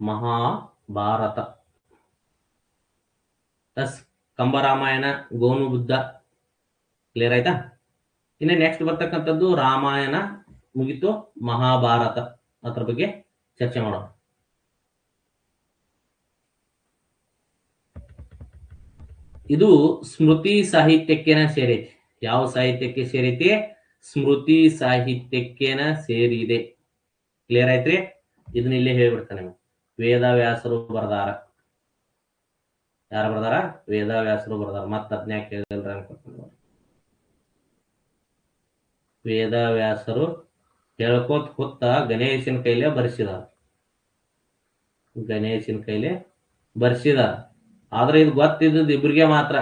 Mahabharata. S, Kamba Ramayana, Gonu Buddha, clear ಆಯ್ತಾ? ಇನ್ನು next ಬರ್ತಕ್ಕಂಥದ್ದು ರಾಮಾಯಣ ಮುಗಿತು, ಮಹಾಭಾರತ ಅದ್ರ ಬಗ್ಗೆ ಚರ್ಚೆ ಮಾಡೋಣ. ಇದು ಸ್ಮೃತಿ ಸಾಹಿತ್ಯಕ್ಕೇನ ಸೇರೈತಿ. ಯಾವ ಸಾಹಿತ್ಯಕ್ಕೆ ಸೇರೈತಿ? ಸ್ಮೃತಿ ಸಾಹಿತ್ಯಕ್ಕೇನ ಸೇರಿದೆ. ಕ್ಲಿಯರ್ ಆಯ್ತ್ರಿ? ಇದನ್ನ ಇಲ್ಲೇ ಹೇಳ್ಬಿಡ್ತಾನೆ. ವೇದವ್ಯಾಸರು ಬರ್ದಾರ. ಯಾರು ಬರ್ದಾರ? ವೇದವ್ಯಾಸರು ಬರ್ದಾರ. ಮತ್ತ ಅದ್ನ್ಯಾಕ ಹೇಳಿಲ್ರ ಅನ್ಕೊತೀನಿ. ವೇದವ್ಯಾಸರು ಹೇಳ್ಕೋತ ಹೊತ್ತ ಗಣೇಶನ ಕೈಲೇ ಬರ್ಸಿದಾರ. ಗಣೇಶನ ಕೈಲೇ ಬರ್ಸಿದಾರ. ಆದ್ರೆ ಇದು ಗೊತ್ತಿದ್ದದ್ದು ಇಬ್ರಿಗೆ ಮಾತ್ರ,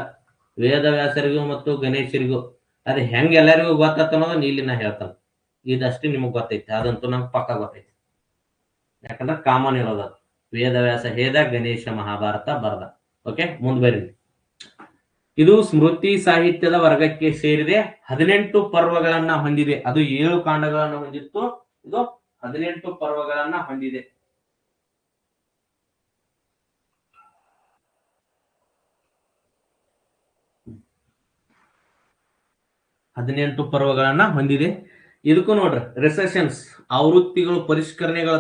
ವೇದವ್ಯಾಸರಿಗೂ ಮತ್ತು ಗಣೇಶರಿಗೂ. ಅದು ಹೆಂಗ್ ಎಲ್ಲರಿಗೂ ಗೊತ್ತಾತ ಅನ್ನೋದು ಇಲ್ಲಿ ನಾ ಹೇಳ್ತಾನೆ. ಇದಷ್ಟೇ ನಿಮಗ್ ಗೊತ್ತೈತಿ, ಅದಂತೂ ನಂಗೆ ಪಕ್ಕ ಗೊತ್ತೈತಿ. ಯಾಕಂದ್ರೆ ಕಾಮನ್ ಇರೋದು ವೇದವ್ಯಾಸ ಹೇದ, ಗಣೇಶ ಮಹಾಭಾರತ ಬರ್ದ. ಓಕೆ, ಮುಂದ್ಬರಿ. ಇದು ಸ್ಮೃತಿ ಸಾಹಿತ್ಯದ ವರ್ಗಕ್ಕೆ ಸೇರಿದೆ. 18 ಪರ್ವಗಳನ್ನ ಹೊಂದಿದೆ. ಅದು 7 ಕಾಂಡಗಳನ್ನು ಹೊಂದಿತ್ತು. ಇದು 18 ಪರ್ವಗಳನ್ನ ಹೊಂದಿದೆ. ಇದಕ್ಕೂ ನೋಡ್ರಿ ರಿಸೆಷನ್ಸ್, ಆವೃತ್ತಿಗಳು, ಪರಿಷ್ಕರಣೆಗಳ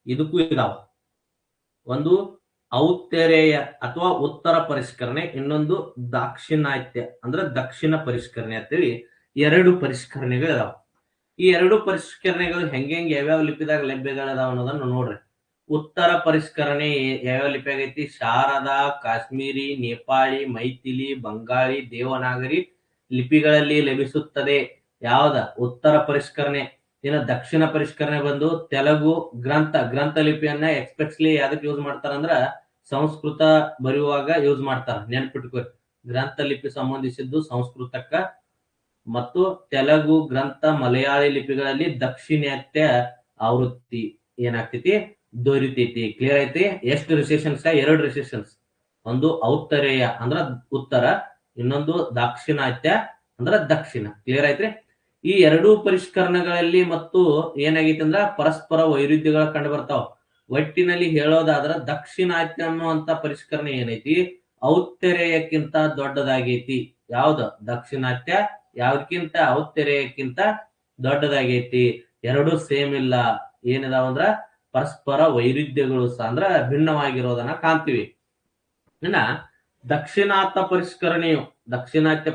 ಇದಕ್ಕೂ ಇದಾವ. ಒಂದು ಔತ್ತರೇಯ ಅಥವಾ ಉತ್ತರ ಪರಿಷ್ಕರಣೆ, ಇನ್ನೊಂದು ದಾಕ್ಷಿಣಾತ್ಯ ಅಂದ್ರೆ ದಕ್ಷಿಣ ಪರಿಷ್ಕರಣೆ ಅಂತೇಳಿ 2 ಪರಿಷ್ಕರಣೆಗಳಿದಾವ. ಈ 2 ಪರಿಷ್ಕರಣೆಗಳು ಹೆಂಗೆ ಯಾವ್ಯಾವ ಲಿಪಿದಾಗ ಲಭ್ಯಗಳದಾವ ಅನ್ನೋದನ್ನ ನೋಡ್ರಿ. ಉತ್ತರ ಪರಿಷ್ಕರಣೆ ಯಾವ್ಯಾವ ಲಿಪಿ ಆಗೈತಿ? ಶಾರದಾ, ಕಾಶ್ಮೀರಿ, ನೇಪಾಳಿ, ಮೈಥಿಲಿ, ಬಂಗಾಳಿ, ದೇವನಾಗರಿ ಲಿಪಿಗಳಲ್ಲಿ ಲಭಿಸುತ್ತದೆ. ಯಾವ್ದ? ಉತ್ತರ ಪರಿಷ್ಕರಣೆ. ಇನ್ನು ದಕ್ಷಿಣ ಪರಿಷ್ಕರಣೆ ಬಂದು ತೆಲುಗು ಗ್ರಂಥ ಲಿಪಿಯನ್ನ ಎಕ್ಸ್ಪೆಕ್ಟ್ಲಿ ಯಾವ್ದಕ್ಕೆ ಯೂಸ್ ಮಾಡ್ತಾರಂದ್ರ ಸಂಸ್ಕೃತ ಬರೆಯುವಾಗ ಯೂಸ್ ಮಾಡ್ತಾರ. ನೆನ್ಪಿಟ್ಕೊ, ಗ್ರಂಥ ಲಿಪಿ ಸಂಬಂಧಿಸಿದ್ದು ಸಂಸ್ಕೃತಕ್ಕ ಮತ್ತು ತೆಲುಗು, ಗ್ರಂಥ, ಮಲಯಾಳಿ ಲಿಪಿಗಳಲ್ಲಿ ದಕ್ಷಿಣಾತ್ಯ ಆವೃತ್ತಿ ಏನಾಗ್ತೈತಿ? ದೊರಿತೈತಿ. ಕ್ಲಿಯರ್ ಐತಿ? ಎಷ್ಟು ರಿಸೆಷನ್ಸ್? 2 ರಿಸೆಷನ್ಸ್. ಒಂದು ಔತ್ತರೇಯ ಅಂದ್ರ ಉತ್ತರ, ಇನ್ನೊಂದು ದಾಕ್ಷಿಣಾತ್ಯ ಅಂದ್ರ ದಕ್ಷಿಣ. ಕ್ಲಿಯರ್ ಐತ್ರಿ? ಈ 2 ಪರಿಷ್ಕರಣಗಳಲ್ಲಿ ಮತ್ತು ಏನಾಗೈತಿ ಅಂದ್ರ ಪರಸ್ಪರ ವೈರುಧ್ಯಗಳು ಕಂಡು ಬರ್ತಾವ. ಒಟ್ಟಿನಲ್ಲಿ ಹೇಳೋದಾದ್ರ ದಕ್ಷಿಣಾತ್ಯ ಅನ್ನುವಂತ ಪರಿಷ್ಕರಣೆ ಏನೈತಿ? ಔತ್ತರೇಯಕ್ಕಿಂತ ದೊಡ್ಡದಾಗೈತಿ. ಯಾವ್ದು? ದಕ್ಷಿಣಾತ್ಯ ಯಾವ್ದಕ್ಕಿಂತ? ಔತ್ತರೇಯಕ್ಕಿಂತ ದೊಡ್ಡದಾಗೈತಿ. 2 ಸೇಮ್ ಇಲ್ಲ. ಏನಿದಾವಂದ್ರ ಪರಸ್ಪರ ವೈರುಧ್ಯಗಳು ಅಂದ್ರ ಭಿನ್ನವಾಗಿರೋದನ್ನ ಕಾಣ್ತೀವಿ. ಇನ್ನ ದಕ್ಷಿಣಾತ್ಯ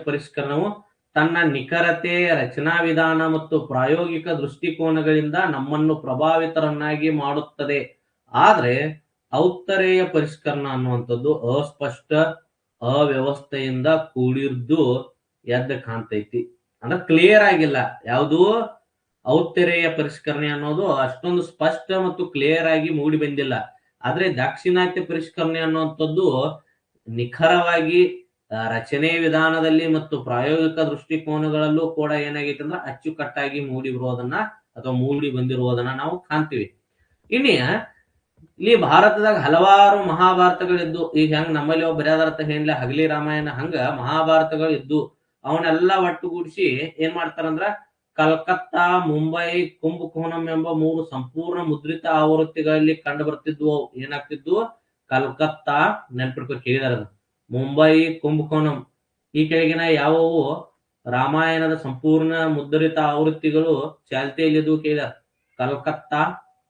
ಪರಿಷ್ಕರಣವು ತನ್ನ ನಿಖರತೆ, ರಚನಾ ವಿಧಾನ ಮತ್ತು ಪ್ರಾಯೋಗಿಕ ದೃಷ್ಟಿಕೋನಗಳಿಂದ ನಮ್ಮನ್ನು ಪ್ರಭಾವಿತರನ್ನಾಗಿ ಮಾಡುತ್ತದೆ. ಆದ್ರೆ ಔತ್ತರೇಯ ಪರಿಷ್ಕರಣ ಅನ್ನುವಂಥದ್ದು ಅಸ್ಪಷ್ಟ, ಅವ್ಯವಸ್ಥೆಯಿಂದ ಕೂಡಿರ್ದು ಎದ್ದು ಕಾಣ್ತೈತಿ. ಅಂದ್ರೆ ಕ್ಲಿಯರ್ ಆಗಿಲ್ಲ. ಯಾವುದು? ಔತ್ತರೇಯ ಪರಿಷ್ಕರಣೆ ಅನ್ನೋದು ಅಷ್ಟೊಂದು ಸ್ಪಷ್ಟ ಮತ್ತು ಕ್ಲಿಯರ್ ಆಗಿ ಮೂಡಿ ಬಂದಿಲ್ಲ. ಆದ್ರೆ ದಾಕ್ಷಿಣಾತ್ಯ ಪರಿಷ್ಕರಣೆ ಅನ್ನುವಂಥದ್ದು ನಿಖರವಾಗಿ ರಚನೆ ವಿಧಾನದಲ್ಲಿ ಮತ್ತು ಪ್ರಾಯೋಗಿಕ ದೃಷ್ಟಿಕೋನಗಳಲ್ಲೂ ಕೂಡ ಏನಾಗೈತೆ ಅಂದ್ರೆ ಅಚ್ಚುಕಟ್ಟಾಗಿ ಮೂಡಿ ಬರೋದನ್ನ ಅಥವಾ ಮೂಡಿ ಬಂದಿರುವುದನ್ನ ನಾವು ಕಾಣ್ತೀವಿ. ಇಲ್ಲಿ ಭಾರತದಾಗ ಹಲವಾರು ಮಹಾಭಾರತಗಳಿದ್ದು, ಈಗ ಹೆಂಗ್ ನಮ್ಮಲ್ಲಿ ಬರೆಯೋದರ್ಥ ಏನಿಲ್ಲ, ಹಗಲಿ ರಾಮಾಯಣ ಹಂಗ ಮಹಾಭಾರತಗಳು ಇದ್ದು ಅವನ್ನೆಲ್ಲ ಒಟ್ಟುಗೂಡಿಸಿ ಏನ್ ಮಾಡ್ತಾರಂದ್ರ ಕಲ್ಕತ್ತಾ, ಮುಂಬೈ, ಕುಂಭಕೋಣಂ ಎಂಬ 3 ಸಂಪೂರ್ಣ ಮುದ್ರಿತ ಆವೃತ್ತಿಗಳಲ್ಲಿ ಕಂಡು ಬರ್ತಿದ್ವು. ಏನಾಗ್ತಿದ್ವು? ಕಲ್ಕತ್ತಾ, ನೆನ್ಪಿಟ್ಕೊ, ಕೇಳಿದಾರ, ಮುಂಬೈ, ಕುಂಭಕೋಣಂ ಈ ಕೆಳಗಿನ ಯಾವುವು ರಾಮಾಯಣದ ಸಂಪೂರ್ಣ ಮುದ್ರಿತ ಆವೃತ್ತಿಗಳು ಚಾಲ್ತಿಯಲ್ಲಿದ್ದು ಕೇಳಿದಾರ? ಕಲ್ಕತ್ತಾ,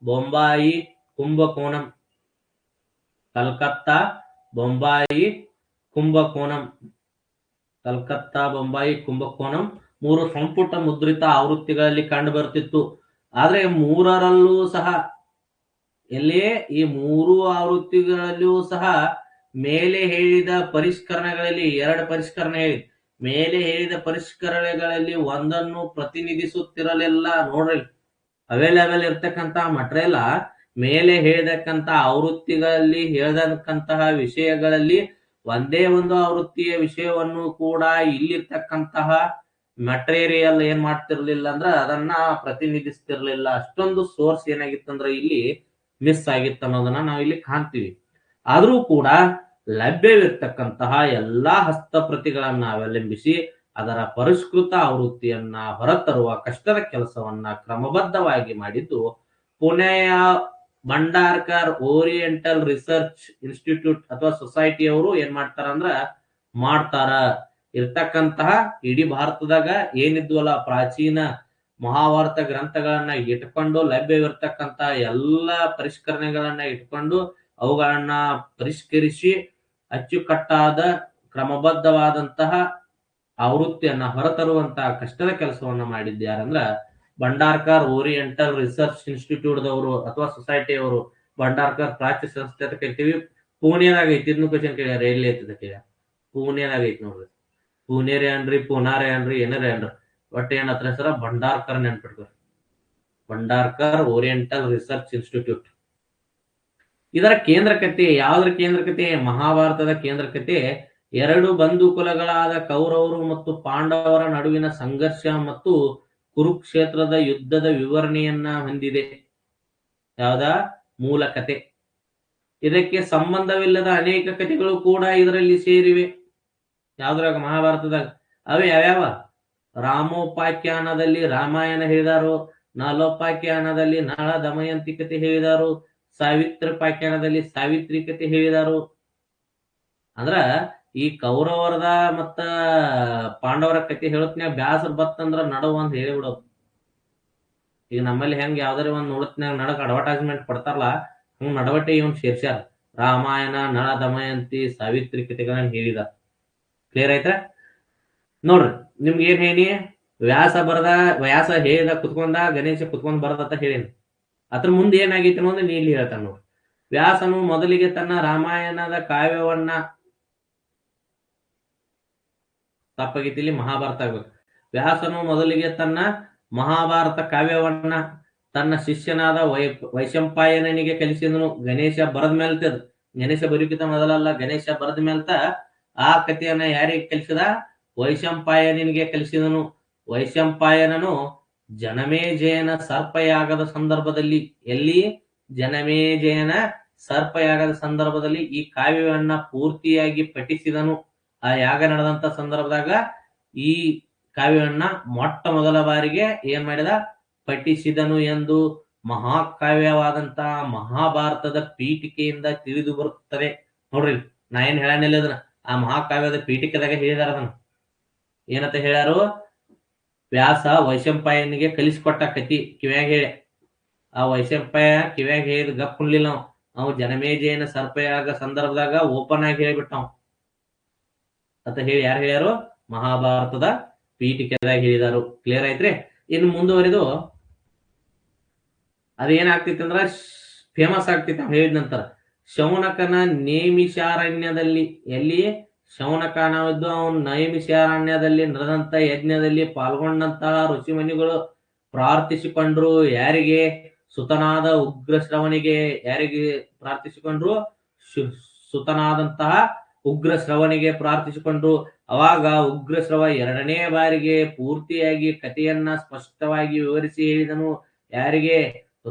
ಬೊಂಬಾಯಿ, ಕುಂಭಕೋಣಂ. ಕಲ್ಕತ್ತಾ, ಬೊಂಬಾಯಿ, ಕುಂಭಕೋಣಂ. ಕಲ್ಕತ್ತಾ, ಬೊಂಬಾಯಿ, ಕುಂಭಕೋಣಂ 3 ಸಂಪುಟ ಮುದ್ರಿತ ಆವೃತ್ತಿಗಳಲ್ಲಿ ಕಂಡು ಬರ್ತಿತ್ತು. ಆದ್ರೆ 3ರಲ್ಲೂ ಸಹ ಎಲ್ಲಿ ಈ 3 ಆವೃತ್ತಿಗಳಲ್ಲೂ ಸಹ ಮೇಲೆ ಹೇಳಿದ ಪರಿಷ್ಕರಣೆಗಳಲ್ಲಿ 2 ಪರಿಷ್ಕರಣೆ, ಮೇಲೆ ಹೇಳಿದ ಪರಿಷ್ಕರಣೆಗಳಲ್ಲಿ ಒಂದನ್ನು ಪ್ರತಿನಿಧಿಸುತ್ತಿರಲಿಲ್ಲ. ನೋಡ್ರಿ, ಅವೈಲೇಬಲ್ ಇರ್ತಕ್ಕಂತ ಮಟೀರಿಯಲ್ ಮೇಲೆ ಹೇಳಿದಕ್ಕಂತ ಆವೃತ್ತಿಗಳಲ್ಲಿ ಹೇಳಿದಂತಹ ವಿಷಯಗಳಲ್ಲಿ ಒಂದೇ ಒಂದು ಆವೃತ್ತಿಯ ವಿಷಯವನ್ನು ಕೂಡ ಇಲ್ಲಿರ್ತಕ್ಕಂತಹ ಮಟೀರಿಯಲ್ ಏನ್ ಮಾಡ್ತಿರ್ಲಿಲ್ಲ ಅಂದ್ರ ಅದನ್ನ ಪ್ರತಿನಿಧಿಸ್ತಿರ್ಲಿಲ್ಲ. ಅಷ್ಟೊಂದು ಸೋರ್ಸ್ ಏನಾಗಿತ್ತಂದ್ರ ಇಲ್ಲಿ ಮಿಸ್ ಆಗಿತ್ತು ಅನ್ನೋದನ್ನ ನಾವು ಇಲ್ಲಿ ಕಾಣ್ತೀವಿ. ಆದ್ರೂ ಕೂಡ ಲಭ್ಯವಿರ್ತಕ್ಕಂತಹ ಎಲ್ಲಾ ಹಸ್ತಪ್ರತಿಗಳನ್ನ ಅವಲಂಬಿಸಿ ಅದರ ಪರಿಷ್ಕೃತ ಆವೃತ್ತಿಯನ್ನ ಹೊರತರುವ ಕಷ್ಟದ ಕೆಲಸವನ್ನ ಕ್ರಮಬದ್ಧವಾಗಿ ಮಾಡಿದ್ದು ಭಂಡಾರ್ಕರ್ ಓರಿಯೆಂಟಲ್ ರಿಸರ್ಚ್ ಇನ್ಸ್ಟಿಟ್ಯೂಟ್ ಅಥವಾ ಸೊಸೈಟಿ ಅವರು ಏನ್ ಮಾಡ್ತಾರಂದ್ರ ಮಾಡ್ತಾರ. ಇರ್ತಕ್ಕಂತಹ ಇಡೀ ಭಾರತದಾಗ ಏನಿದ್ವಲ್ಲ ಪ್ರಾಚೀನ ಮಹಾಭಾರತ ಗ್ರಂಥಗಳನ್ನ ಇಟ್ಕೊಂಡು ಲಭ್ಯವಿರ್ತಕ್ಕಂತ ಎಲ್ಲ ಪರಿಷ್ಕರಣೆಗಳನ್ನ ಇಟ್ಕೊಂಡು ಅವುಗಳನ್ನ ಪರಿಷ್ಕರಿಸಿ ಅಚ್ಚುಕಟ್ಟಾದ ಕ್ರಮಬದ್ಧವಾದಂತಹ ಆವೃತ್ತಿಯನ್ನ ಹೊರತರುವಂತಹ ಕಷ್ಟದ ಕೆಲಸವನ್ನ ಮಾಡಿದ್ದು ಯಾರಂದ್ರ ಭಂಡಾರ್ಕರ್ ಓರಿಯೆಂಟಲ್ ರಿಸರ್ಚ್ ಇನ್ಸ್ಟಿಟ್ಯೂಟ್ ದವರು ಅಥವಾ ಸೊಸೈಟಿ ಅವರು. ಭಂಡಾರ್ಕರ್ ಪ್ರಾಚ್ಯ ಸಂಸ್ಥೆ ಅಂತ ಕರಿತೀವಿ. ಪುಣೆದಾಗ ಐತಿ. ಇದನ್ನು ಕ್ವಶನ್ ಕೇಳ್ಯಾರ, ಎಲ್ಲಿ ಐತದ ಕೇಳ್ಯಾರ. ಪುಣೆದಾಗ ಐತಿ ನೋಡ್ರಿ. ಪುಣೆರೆ ಅನ್ರಿ, ಪುನಾರೆ ಅನ್ರಿ, ಏನಾರೇ ಅನ್ರಿ, ಒಟ್ಟು ಏನ್ ಹತ್ರ ಹೆಸರ ಭಂಡಾರ್ಕರ್ ನೆನ್ಪಿಟ್ಕೋರಿ. Bhandarkar oriental research institute. ಇದರ ಕೇಂದ್ರಕತೆ ಯಾವ್ದ್ರ ಕೇಂದ್ರಕತೆ? ಮಹಾಭಾರತದ ಕೇಂದ್ರಕತೆ ಎರಡು ಬಂಧು ಕುಲಗಳಾದ ಕೌರವರು ಮತ್ತು ಪಾಂಡವರ ನಡುವಿನ ಸಂಘರ್ಷ ಮತ್ತು ಕುರುಕ್ಷೇತ್ರದ ಯುದ್ಧದ ವಿವರಣೆಯನ್ನ ಹೊಂದಿದೆ. ಯಾವ್ದ? ಮೂಲ ಕತೆ. ಇದಕ್ಕೆ ಸಂಬಂಧವಿಲ್ಲದ ಅನೇಕ ಕಥೆಗಳು ಕೂಡ ಇದರಲ್ಲಿ ಸೇರಿವೆ. ಯಾವ್ದ್ರಾಗ? ಮಹಾಭಾರತದಾಗ. ಅವೇ ಯಾವ್ಯಾವ? ರಾಮೋಪಾಖ್ಯಾನದಲ್ಲಿ ರಾಮಾಯಣ ಹೇಳಿದಾರು, ನಲೋಪಾಖ್ಯಾನದಲ್ಲಿ ನಳ ದಮಯಂತಿ ಕತೆ ಹೇಳಿದಾರು, ಸಾವಿತ್ರೋಪಾಖ್ಯಾನದಲ್ಲಿ ಸಾವಿತ್ರಿ ಕತೆ ಹೇಳಿದಾರು. ಅಂದ್ರ ಈ ಕೌರವರದ ಮತ್ತ ಪಾಂಡವರ ಕತೆ ಹೇಳತ್ನ್ಯಾಗ ಬ್ಯಾಸರ್ ಬತ್ತಂದ್ರ ನಡವ ಅಂತ ಹೇಳಿಬಿಡೋದು. ಈಗ ನಮ್ಮಲ್ಲಿ ಹೆಂಗ್ ಯಾವ್ದಾರ ಒಂದ್ ನೋಡತ್ನ್ಯಾಗ ನಡಕ್ ಅಡ್ವರ್ಟೈಸ್ಮೆಂಟ್ ಕೊಡ್ತಾರಲ್ಲ, ಹಂಗ್ ನಡವಟ್ಟೆ ಇವನ್ ಸೇರ್ಸ್ಯಾರ. ರಾಮಾಯಣ, ನಳ ದಮಯಂತಿ, ಸಾವಿತ್ರಿ ಕತೆಗಳನ್ನ ಹೇಳಿದ. ಕ್ಲಿಯರ್ ಆಯ್ತಾ? ನೋಡ್ರಿ, ನಿಮ್ಗೆ ಏನ್ ಹೇಳಿ? ವ್ಯಾಸ ಹೇಳಿದ ಕುತ್ಕೊಂಡ, ಗಣೇಶ ಕುತ್ಕೊಂಡ್ ಬರದತ್ತ ಹೇಳೇನಿ. ಅದ್ರ ಮುಂದೆ ಏನಾಗೈತಿ ಅನ್ನೋದು ನೀ ಇಲ್ಲಿ ಹೇಳ್ತಾನ ನೋಡ್ರಿ. ವ್ಯಾಸನು ಮೊದಲಿಗೆ ತನ್ನ ರಾಮಾಯಣದ ಕಾವ್ಯವನ್ನ, ತಪ್ಪಾಗೈತಿ ಇಲ್ಲಿ, ಮಹಾಭಾರತ ಆಗ್ಬೇಕು. ವ್ಯಾಸನು ಮೊದಲಿಗೆ ತನ್ನ ಮಹಾಭಾರತ ಕಾವ್ಯವನ್ನ ತನ್ನ ಶಿಷ್ಯನಾದ ವೈಶಂಪಾಯನನಿಗೆ ಕಲಿಸಿದನು. ಗಣೇಶ ಬರದ ಮೇಲ್ತದ. ಗಣೇಶ ಬರೀಕಿತ ಮೊದಲಲ್ಲ, ಗಣೇಶ ಬರದ ಮೇಲ್ತ ಆ ಕಥೆಯನ್ನ ಯಾರಿಗೆ ಕಲಿಸಿದ? ವೈಶಂಪಾಯನಿಗೆ ಕಲಿಸಿದನು. ವೈಶಂಪಾಯನನು ಜನಮೇಜಯನ ಸರ್ಪಯಾಗದ ಸಂದರ್ಭದಲ್ಲಿ, ಎಲ್ಲಿ? ಜನಮೇಜಯನ ಸರ್ಪಯಾಗದ ಸಂದರ್ಭದಲ್ಲಿ ಈ ಕಾವ್ಯವನ್ನ ಪೂರ್ತಿಯಾಗಿ ಪಠಿಸಿದನು. ಆ ಯಾಗ ನಡೆದಂತ ಸಂದರ್ಭದಾಗ ಈ ಕಾವ್ಯವನ್ನ ಮೊಟ್ಟ ಮೊದಲ ಬಾರಿಗೆ ಏನ್ ಮಾಡಿದ? ಪಠಿಸಿದನು ಎಂದು ಮಹಾಕಾವ್ಯವಾದಂತಹ ಮಹಾಭಾರತದ ಪೀಠಿಕೆಯಿಂದ ತಿಳಿದು ಬರುತ್ತದೆ. ನೋಡ್ರಿ, ನಾ ಏನ್ ಹೇಳನಿಲ್ಲ ಅದನ್ನ, ಆ ಮಹಾಕಾವ್ಯದ ಪೀಠಿಕೆದಾಗ ಹೇಳಿದಾರ. ಅದನ್ನ ಏನಂತ ಹೇಳ್ಯಾರು? ವ್ಯಾಸ ವೈಶಂಪಾಯನಿಗೆ ಕಲಿಸಿಕೊಟ್ಟ ಕತಿ ಕಿವ್ಯಾಗ ಹೇಳಿ. ಆ ವೈಶಂಪಾಯ ಕಿವ್ಯಾಗ ಹೇಳಿದ ಗಪ್ ಕುಣ್ಲಿಲ್ಲ. ನಾವು ಜನಮೇಜಯನ ಸರ್ಪಯಾಗ ಸಂದರ್ಭದಾಗ ಓಪನ್ ಆಗಿ ಹೇಳಿಬಿಟ್ಟ ಅಂತ ಹೇಳಿ ಯಾರು ಹೇಳ್ಯಾರು? ಮಹಾಭಾರತದ ಪೀಠಿಕೆದಾಗ ಹೇಳಿದಾರು. ಕ್ಲಿಯರ್ ಆಯ್ತ್ರಿ? ಇನ್ನು ಮುಂದುವರಿದು ಅದೇನಾಗ್ತಿತ್ತು ಅಂದ್ರ ಫೇಮಸ್ ಆಗ್ತಿತ್ತು ಹೇಳಿದ ನಂತರ. ಶೌನಕನ ನೇಮಿಷಾರಣ್ಯದಲ್ಲಿ, ಎಲ್ಲಿ? ಶೌನಕ ನಾವಿದ್ದು ಅವನು ನೈಮಿಷಾರಣ್ಯದಲ್ಲಿ ನಡೆದಂತ ಯಜ್ಞದಲ್ಲಿ ಪಾಲ್ಗೊಂಡಂತಹ ಋಷಿಮುನಿಗಳು ಪ್ರಾರ್ಥಿಸಿಕೊಂಡ್ರು. ಯಾರಿಗೆ? ಸುತನಾದ ಉಗ್ರಶ್ರವನಿಗೆ. ಯಾರಿಗೆ ಪ್ರಾರ್ಥಿಸಿಕೊಂಡ್ರು? ಸುತನಾದಂತಹ ಉಗ್ರಶ್ರವನಿಗೆ ಪ್ರಾರ್ಥಿಸಿಕೊಂಡ್ರು. ಅವಾಗ ಉಗ್ರಶ್ರವ ಎರಡನೇ ಬಾರಿಗೆ ಪೂರ್ತಿಯಾಗಿ ಕಥೆಯನ್ನ ಸ್ಪಷ್ಟವಾಗಿ ವಿವರಿಸಿ ಹೇಳಿದನು. ಯಾರಿಗೆ?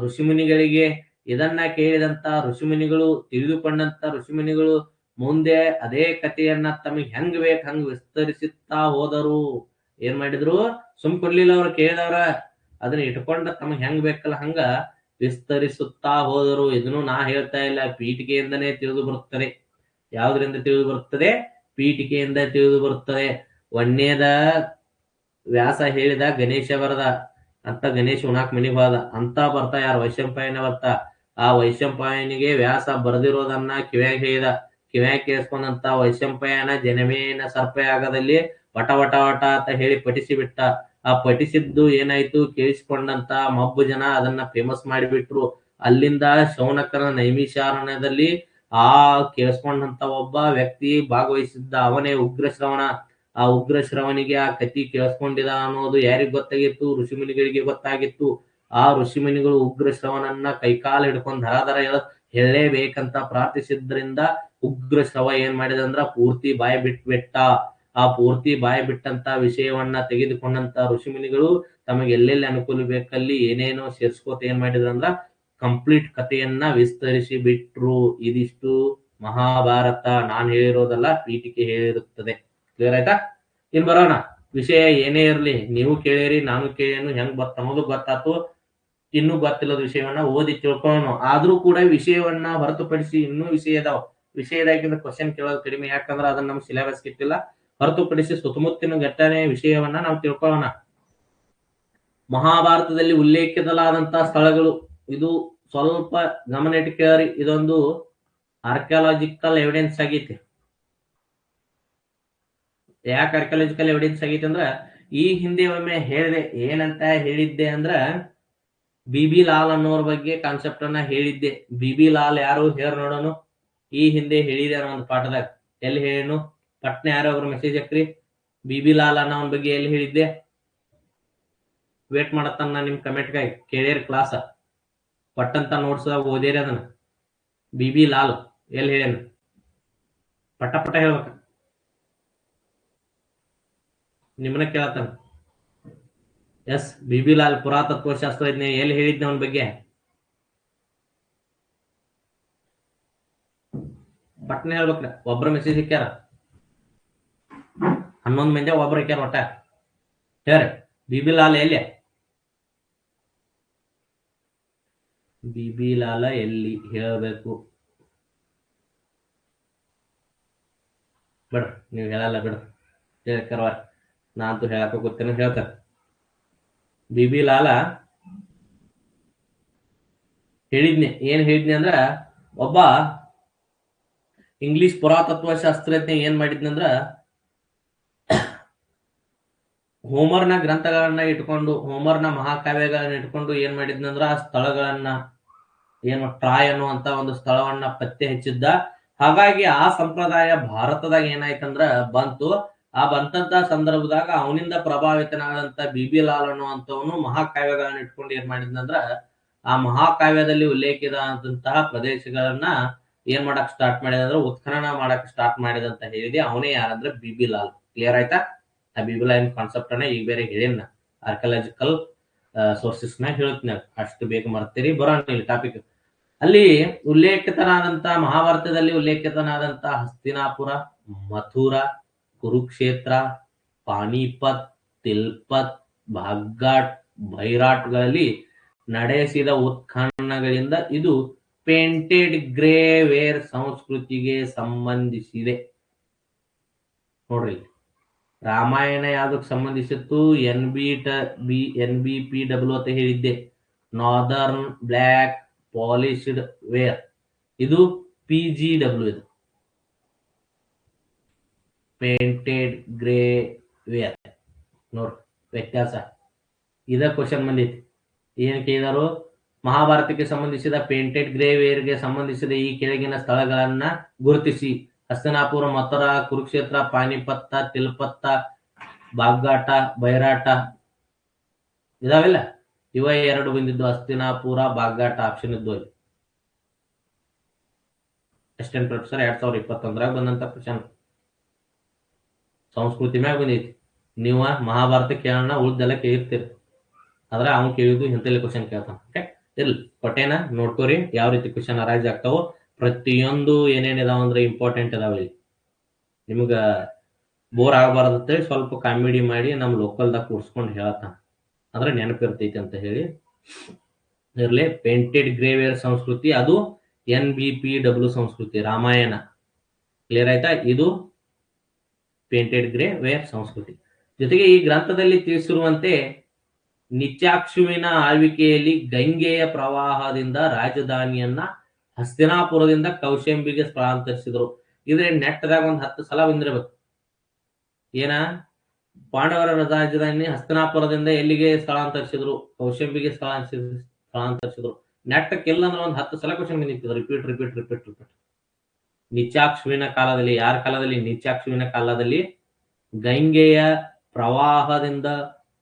ಋಷಿಮುನಿಗಳಿಗೆ. ಇದನ್ನ ಕೇಳಿದಂತ ಋಷಿಮುನಿಗಳು, ತಿಳಿದುಕೊಂಡಂತ ಋಷಿಮುನಿಗಳು ಮುಂದೆ ಅದೇ ಕಥೆಯನ್ನ ತಮಗೆ ಹೆಂಗ್ ಬೇಕ್ ಹಂಗ್ ವಿಸ್ತರಿಸುತ್ತಾ ಹೋದರು. ಏನ್ ಮಾಡಿದ್ರು? ಕೊಡ್ಲಿಲ್ಲ ಅವ್ರು, ಕೇಳಿದವ್ರ ಅದನ್ನ ಇಟ್ಕೊಂಡ ತಮಗ್ ಹೆಂಗ್ ಬೇಕಲ್ಲ ಹಂಗ ವಿಸ್ತರಿಸುತ್ತಾ ಹೋದರು. ಇದನ್ನು ನಾ ಹೇಳ್ತಾ ಇಲ್ಲ, ಪೀಠಿಕೆಯಿಂದನೇ ತಿಳಿದು ಬರುತ್ತದೆ. ಯಾವ್ದ್ರಿಂದ ತಿಳಿದು ಬರುತ್ತದೆ? ಪೀಠಿಕೆಯಿಂದ ತಿಳಿದು ಬರುತ್ತದೆ. ಒಂದೇದ ವ್ಯಾಸ ಹೇಳಿದ, ಗಣೇಶ ಬರದ ಅಂತ ಗಣೇಶ ಉಣಾಕ್ ಮನಿಗ್ ಹೋದ ಅಂತ ಬರ್ತಾ ಯಾರು? ವೈಶಂಪಾಯನ ಬರ್ತಾ. ಆ ವೈಶಂಪಾಯನಿಗೆ ವ್ಯಾಸ ಬರೆದಿರೋದನ್ನ ಕಿವ್ಯಾಗ ಹೇಳಿದ. ಕಿವ್ಯಾಗ ಕೇಳಿಸ್ಕೊಂಡಂತ ವೈಶಂಪಾಯನ ಜನಮೇನ ಸರ್ಪಯಾಗದಲ್ಲಿ ವಟ ವಟ ವಟ ಅಂತ ಹೇಳಿ ಪಠಿಸಿ ಬಿಟ್ಟ. ಆ ಪಠಿಸಿದ್ದು ಏನಾಯ್ತು? ಕೇಳಿಸಿಕೊಂಡಂತ ಮಬ್ಬು ಜನ ಅದನ್ನ ಫೇಮಸ್ ಮಾಡಿಬಿಟ್ರು. ಅಲ್ಲಿಂದ ಶೌನಕನ ನೈಮಿಷಾರಣ್ಯದಲ್ಲಿ ಆ ಕೇಳಿಸ್ಕೊಂಡಂತ ಒಬ್ಬ ವ್ಯಕ್ತಿ ಭಾಗವಹಿಸಿದ್ದ, ಅವನೇ ಉಗ್ರಶ್ರವಣ. ಆ ಉಗ್ರಶ್ರವನಿಗೆ ಆ ಕತಿ ಕೇಳಿಸ್ಕೊಂಡಿದ ಅನ್ನೋದು ಯಾರಿಗ್ ಗೊತ್ತಾಗಿತ್ತು? ಋಷಿಮುನಿಗಳಿಗೆ ಗೊತ್ತಾಗಿತ್ತು. ಆ ಋಷಿಮುನಿಗಳು ಉಗ್ರಶ್ರವನನ್ನ ಕೈಕಾಲು ಹಿಡ್ಕೊಂಡ್ ಧರಾಧರ ಹೇಳಲೇಬೇಕಂತ ಪ್ರಾರ್ಥಿಸಿದ್ರಿಂದ ಉಗ್ರಶ್ರವ ಏನ್ ಮಾಡಿದಂದ್ರ ಪೂರ್ತಿ ಬಾಯಿ ಬಿಟ್ಬಿಟ್ಟ. ಆ ಪೂರ್ತಿ ಬಾಯಿ ಬಿಟ್ಟಂತ ವಿಷಯವನ್ನ ತೆಗೆದುಕೊಂಡಂತ ಋಷಿಮುನಿಗಳು ತಮಗೆ ಎಲ್ಲೆಲ್ಲಿ ಅನುಕೂಲ ಬೇಕಲ್ಲಿ ಏನೇನೋ ಸೇರ್ಸ್ಕೋತ ಏನ್ ಮಾಡಿದ್ರಂದ್ರ ಕಂಪ್ಲೀಟ್ ಕಥೆಯನ್ನ ವಿಸ್ತರಿಸಿ ಬಿಟ್ರು. ಇದಿಷ್ಟು ಮಹಾಭಾರತ. ನಾನ್ ಹೇಳಿರೋದಲ್ಲ, ಪೀಠಿಕೆ ಹೇಳಿರುತ್ತದೆ. ಕ್ಲಿಯರ್ ಆಯ್ತಾ? ಇನ್ ಬರೋಣ. ವಿಷಯ ಏನೇ ಇರ್ಲಿ, ನೀವು ಕೇಳಿರಿ, ನಾನು ಕೇಳೇನು, ಹೆಂಗ್ ಅನ್ನೋದು ಗೊತ್ತಾತು. ಇನ್ನೂ ಗೊತ್ತಿಲ್ಲದ ವಿಷಯವನ್ನ ಓದಿ ತಿಳ್ಕೊಳ್ಳೋಣ. ಆದ್ರೂ ಕೂಡ ವಿಷಯವನ್ನ ಹೊರತುಪಡಿಸಿ ಇನ್ನೂ ವಿಷಯ ಇದಾವ. ವಿಷಯದಾಗಿಂದ ಕ್ವಶನ್ ಕೇಳೋದು ಕಡಿಮೆ, ಯಾಕಂದ್ರೆ ಅದನ್ನ ನಮ್ಮ ಸಿಲೆಬಸ್ ಇಟ್ಟಿಲ್ಲ. ಹೊರತುಪಡಿಸಿ ಸುತ್ತಮುತ್ತಿನ ಘಟನೆ ವಿಷಯವನ್ನ ನಾವು ತಿಳ್ಕೊಳ್ಳೋಣ. ಮಹಾಭಾರತದಲ್ಲಿ ಉಲ್ಲೇಖಿಸಲಾದಂತಹ ಸ್ಥಳಗಳು, ಇದು ಸ್ವಲ್ಪ ಗಮನ ಇಟ್ಟು ಕೇಳ್ರಿ. ಇದೊಂದು ಆರ್ಕಿಯಾಲಜಿಕಲ್ ಎವಿಡೆನ್ಸ್ ಆಗೈತಿ. ಯಾಕೆ ಆರ್ಕಿಯಾಲಜಿಕಲ್ ಎವಿಡೆನ್ಸ್ ಆಗೈತಿ ಅಂದ್ರ, ಈ ಹಿಂದೆ ಒಮ್ಮೆ ಹೇಳಿದೆ. ಏನಂತ ಹೇಳಿದ್ದೆ ಅಂದ್ರ, ಬಿ ಲಾಲ್ ಅನ್ನೋರ ಬಗ್ಗೆ ಕಾನ್ಸೆಪ್ಟ್ ಅನ್ನ ಹೇಳಿದ್ದೆ. ಬಿ ಲಾಲ್ ಯಾರು ಹೇರ್ ನೋಡೋನು. ಈ ಹಿಂದೆ ಹೇಳಿದೆ ಅನ್ನೋ ಒಂದು ಪಾಠದಾಗ. ಎಲ್ಲಿ ಹೇಳೇನು? ಪಟ್ನೆ ಯಾರೋ ಒಬ್ರು ಮೆಸೇಜ್ ಹಾಕ್ರಿ. ಬಿ ಲಾಲ್ ಅನ್ನೋ ಅವನ ಬಗ್ಗೆ ಎಲ್ಲಿ ಹೇಳಿದ್ದೆ? ವೇಟ್ ಮಾಡತ್ತಾನ ನಿಮ್ ಕಮೆಂಟ್ಗಾಗಿ. ಕೇಳಿಯರ್ ಕ್ಲಾಸ್ ಪಟ್ಟಂತ ನೋಡ್ಸದಾಗ ಓದೇರಿ ಅದನ್ನ. ಬಿ ಲಾಲ್ ಎಲ್ಲಿ ಹೇಳೇನು? ಪಟ ಪಟ ಹೇಳ್ಬೇಕ. ನಿಮ್ಮನ್ನ ಕೇಳತ್ತಾನ. ಎಸ್, ಬಿ ಲಾಲ್ ಪುರಾತತ್ವ ಶಾಸ್ತ್ರಜ್ಞ. ಎಲ್ಲಿ ಹೇಳಿದ್ನ ಅವನ ಬಗ್ಗೆ? ಪಟ್ನೆ ಹೇಳ್ಬೇಕ್ರ. ಒಬ್ರ ಮೆಸೇಜ್ ಹಾಕ್ಯಾರ, 11 ಮಂದಿ ಒಬ್ರು ಹಾಕ್ಯಾರ. ಒಟ್ಟ ಹೇಳ್ರಿ, ಬಿ ಲಾಲ್ ಎಲ್ಲಿ? ಬಿ ಲಾಲ ಎಲ್ಲಿ ಹೇಳಬೇಕು? ಬಿಡ್ರಿ, ನೀವು ಹೇಳಲ್ಲ ಬಿಡ್ರಿ. ಹೇಳ್ಕರ್ವ, ನಾನಂತೂ ಹೇಳಕ್ ಗೊತ್ತೇನೆ. ಹೇಳ್ತಾರೆ ಬಿ ಲಾಲ ಹೇಳಿದ್ನಿ. ಏನ್ ಹೇಳಿದ್ನಿ ಅಂದ್ರ, ಒಬ್ಬ ಇಂಗ್ಲಿಷ್ ಪುರಾತತ್ವ ಶಾಸ್ತ್ರಜ್ಞ ಏನ್ ಮಾಡಿದ್ನಂದ್ರ, ಹೋಮರ್ನ ಗ್ರಂಥಗಳನ್ನ ಇಟ್ಕೊಂಡು, ಹೋಮರ್ನ ಮಹಾಕಾವ್ಯಗಳನ್ನ ಇಟ್ಕೊಂಡು ಏನ್ ಮಾಡಿದ್ನಂದ್ರ, ಆ ಸ್ಥಳಗಳನ್ನ ಏನು ಟ್ರಾಯ್ ಅನ್ನುವಂತ ಒಂದು ಸ್ಥಳವನ್ನ ಪತ್ತೆ ಹಚ್ಚಿದ್ದ. ಹಾಗಾಗಿ ಆ ಸಂಪ್ರದಾಯ ಭಾರತದಾಗ ಏನಾಯ್ತಂದ್ರ ಬಂತು. ಆ ಬಂತಂತ ಸಂದರ್ಭದಾಗ ಅವನಿಂದ ಪ್ರಭಾವಿತನಾದಂತ ಬಿ ಲಾಲ್ ಅನ್ನುವಂಥವನು ಮಹಾಕಾವ್ಯಗಳನ್ನ ಇಟ್ಕೊಂಡು ಏನ್ ಮಾಡಿದ್ನಂದ್ರ, ಆ ಮಹಾಕಾವ್ಯದಲ್ಲಿ ಉಲ್ಲೇಖಿತವಾದಂತಹ ಪ್ರದೇಶಗಳನ್ನ ಏನ್ ಮಾಡಕ್ ಸ್ಟಾರ್ಟ್ ಮಾಡಿದಂದ್ರ, ಉತ್ಖನನ ಮಾಡಕ್ ಸ್ಟಾರ್ಟ್ ಮಾಡಿದಂತ ಹೇಳಿದೆ. ಅವನೇ ಯಾರಂದ್ರೆ ಬಿ ಲಾಲ್. ಕ್ಲಿಯರ್ ಆಯ್ತಾ? ಆ ಬಿ ಲಾಲ್ ಕಾನ್ಸೆಪ್ಟ್ ಅನ್ನ ಈಗ ಬೇರೆ ಹೇಳಿನ ಆರ್ಕಿಯಾಲಜಿಕಲ್ ಸೋರ್ಸಸ್ ನ ಹೇಳ್ತೀನಿ. ಅಷ್ಟು ಬೇಗ ಮರ್ತೀರಿ. ಬರೋಣ ಇಲ್ಲಿ ಟಾಪಿಕ್. ಅಲ್ಲಿ ಉಲ್ಲೇಖಿತನಾದಂತ, ಮಹಾಭಾರತದಲ್ಲಿ ಉಲ್ಲೇಖಿತನಾದಂತ ಹಸ್ತಿನಾಪುರ, ಮಥುರಾ, ಕುರುಕ್ಷೇತ್ರ, ಪಾಣಿಪತ್, ತಿಲ್ಪತ್, ಬಾಗ್ಘಾಟ್, ಬೈರಾಟ್ಗಳಲ್ಲಿ ನಡೆಸಿದ ಉತ್ಖನನಗಳಿಂದ ಇದು ಪೇಂಟೆಡ್ ಗ್ರೇ ವೇರ್ ಸಂಸ್ಕೃತಿಗೆ ಸಂಬಂಧಿಸಿದೆ. ನೋಡ್ರಿ, ರಾಮಾಯಣ ಯಾವ್ದಕ್ಕೆ ಸಂಬಂಧಿಸಿತ್ತು? NBPW ಅಂತ ಹೇಳಿದ್ದೆ, ನಾರ್ದರ್ನ್ ಬ್ಲ್ಯಾಕ್ ಪಾಲಿಶ್ಡ್ ವೇರ್. ಇದು PGW, ಇದು ಪೇಂಟೆಡ್ ಗ್ರೇ ವೇರ್. ನೋಡ್ರಿ ವ್ಯತ್ಯಾಸ. ಇದ ಕ್ವಶನ್ ಬಂದಿತ್ತು. ಏನ್ ಕೇಳಿದಾರು? ಮಹಾಭಾರತಕ್ಕೆ ಸಂಬಂಧಿಸಿದ ಪೇಂಟೆಡ್ ಗ್ರೇ ವೇರ್ಗೆ ಸಂಬಂಧಿಸಿದ ಈ ಕೆಳಗಿನ ಸ್ಥಳಗಳನ್ನ ಗುರುತಿಸಿ. ಹಸ್ತಿನಾಪುರ, ಮಥುರಾ, ಕುರುಕ್ಷೇತ್ರ, ಪಾಣಿಪತ್ತ, ತಿಲ್ಪತ್ತ, ಬಾಗ್ಘಾಟ, ಬೈರಾಟ ಇದಾವಿಲ್ಲ. ಇವ ಎರಡು ಬಂದಿದ್ದು. ಹಸ್ತಿನಾಪುರ, ಬಾಗ್ಘಾಟ ಆಪ್ಷನ್ ಇದ್ದು. ಅಲ್ಲಿ ಅಸಿಸ್ಟೆಂಟ್ ಪ್ರೊಫೆಸರ್ 2021 ಬಂದಂತ ಕ್ವಶನ್. ಸಂಸ್ಕೃತಿ ಮ್ಯಾಗ ಬಂದೈತಿ. ನೀವು ಮಹಾಭಾರತ ಕೇಳೋಣ, ಉಳ್ದೆಲ್ಲ ಕೇಳಿರ್ತೀರಿ. ಆದ್ರೆ ಅವ್ನು ಕೇಳಿದ್ದು ಇಂಥಲ್ಲಿ ಕ್ವಶನ್ ಕೇಳ್ತಾನ. ಓಕೆ, ಇರ್ಲಿ, ಕೊಟ್ಟೇನ ನೋಡ್ಕೋರಿ ಯಾವ ರೀತಿ ಕ್ವಶನ್ ಅರೈಸ್ ಆಗ್ತಾವೋ. ಪ್ರತಿಯೊಂದು ಏನೇನಿದಾವ ಅಂದ್ರೆ ಇಂಪಾರ್ಟೆಂಟ್ ಇದಾವ. ಇಲ್ಲಿ ನಿಮ್ಗ ಬೋರ್ ಆಗಬಾರ್ದಂತೇಳಿ ಸ್ವಲ್ಪ ಕಾಮಿಡಿ ಮಾಡಿ ನಮ್ಮ ಲೋಕಲ್ದಾಗ ಕೂರ್ಸ್ಕೊಂಡು ಹೇಳತ್ತಾನ, ಅಂದ್ರೆ ನೆನಪಿರ್ತೈತಿ ಅಂತ ಹೇಳಿ. ಇರ್ಲಿ, ಪೇಂಟೆಡ್ ಗ್ರೇವೇರ್ ಸಂಸ್ಕೃತಿ ಅದು NBPW ಸಂಸ್ಕೃತಿ, ರಾಮಾಯಣ. ಕ್ಲಿಯರ್ ಆಯ್ತಾ? ಇದು ಪೇಂಟೆಡ್ ಗ್ರೇ ವೇರ್ ಸಂಸ್ಕೃತಿ. ಜೊತೆಗೆ ಈ ಗ್ರಂಥದಲ್ಲಿ ತಿಳಿಸಿರುವಂತೆ ನಿತ್ಯಾಕ್ಷುವಿನ ಆಳ್ವಿಕೆಯಲ್ಲಿ ಗಂಗೆಯ ಪ್ರವಾಹದಿಂದ ರಾಜಧಾನಿಯನ್ನ ಹಸ್ತಿನಾಪುರದಿಂದ ಕೌಶಂಬಿಗೆ ಸ್ಥಳಾಂತರಿಸಿದ್ರು. ಇದ್ರೆ ನೆಟ್ಟದಾಗ ಒಂದ್ 10 ಸಲ ಬಂದಿರ್ಬೇಕು. ಏನ, ಪಾಂಡವರ ರಾಜಧಾನಿ ಹಸ್ತಿನಾಪುರದಿಂದ ಎಲ್ಲಿಗೆ ಸ್ಥಳಾಂತರಿಸಿದ್ರು? ಕೌಶಂಬಿಗೆ ಸ್ಥಳಾಂತರಿಸಿದ್ರು. ನೆಟ್ಟಕ್ಕೆಲ್ಲ ಅಂದ್ರೆ ಒಂದ್ 10 ಸಲ ಕ್ವಶನ್ ಬಂದಿತ್ತು. ರಿಪೀಟ್. ನಿತ್ಯಾಕ್ಷುವಿನ ಕಾಲದಲ್ಲಿ, ಯಾರ ಕಾಲದಲ್ಲಿ? ನಿತ್ಯಾಕ್ಷುವಿನ ಕಾಲದಲ್ಲಿ ಗಂಗೆಯ ಪ್ರವಾಹದಿಂದ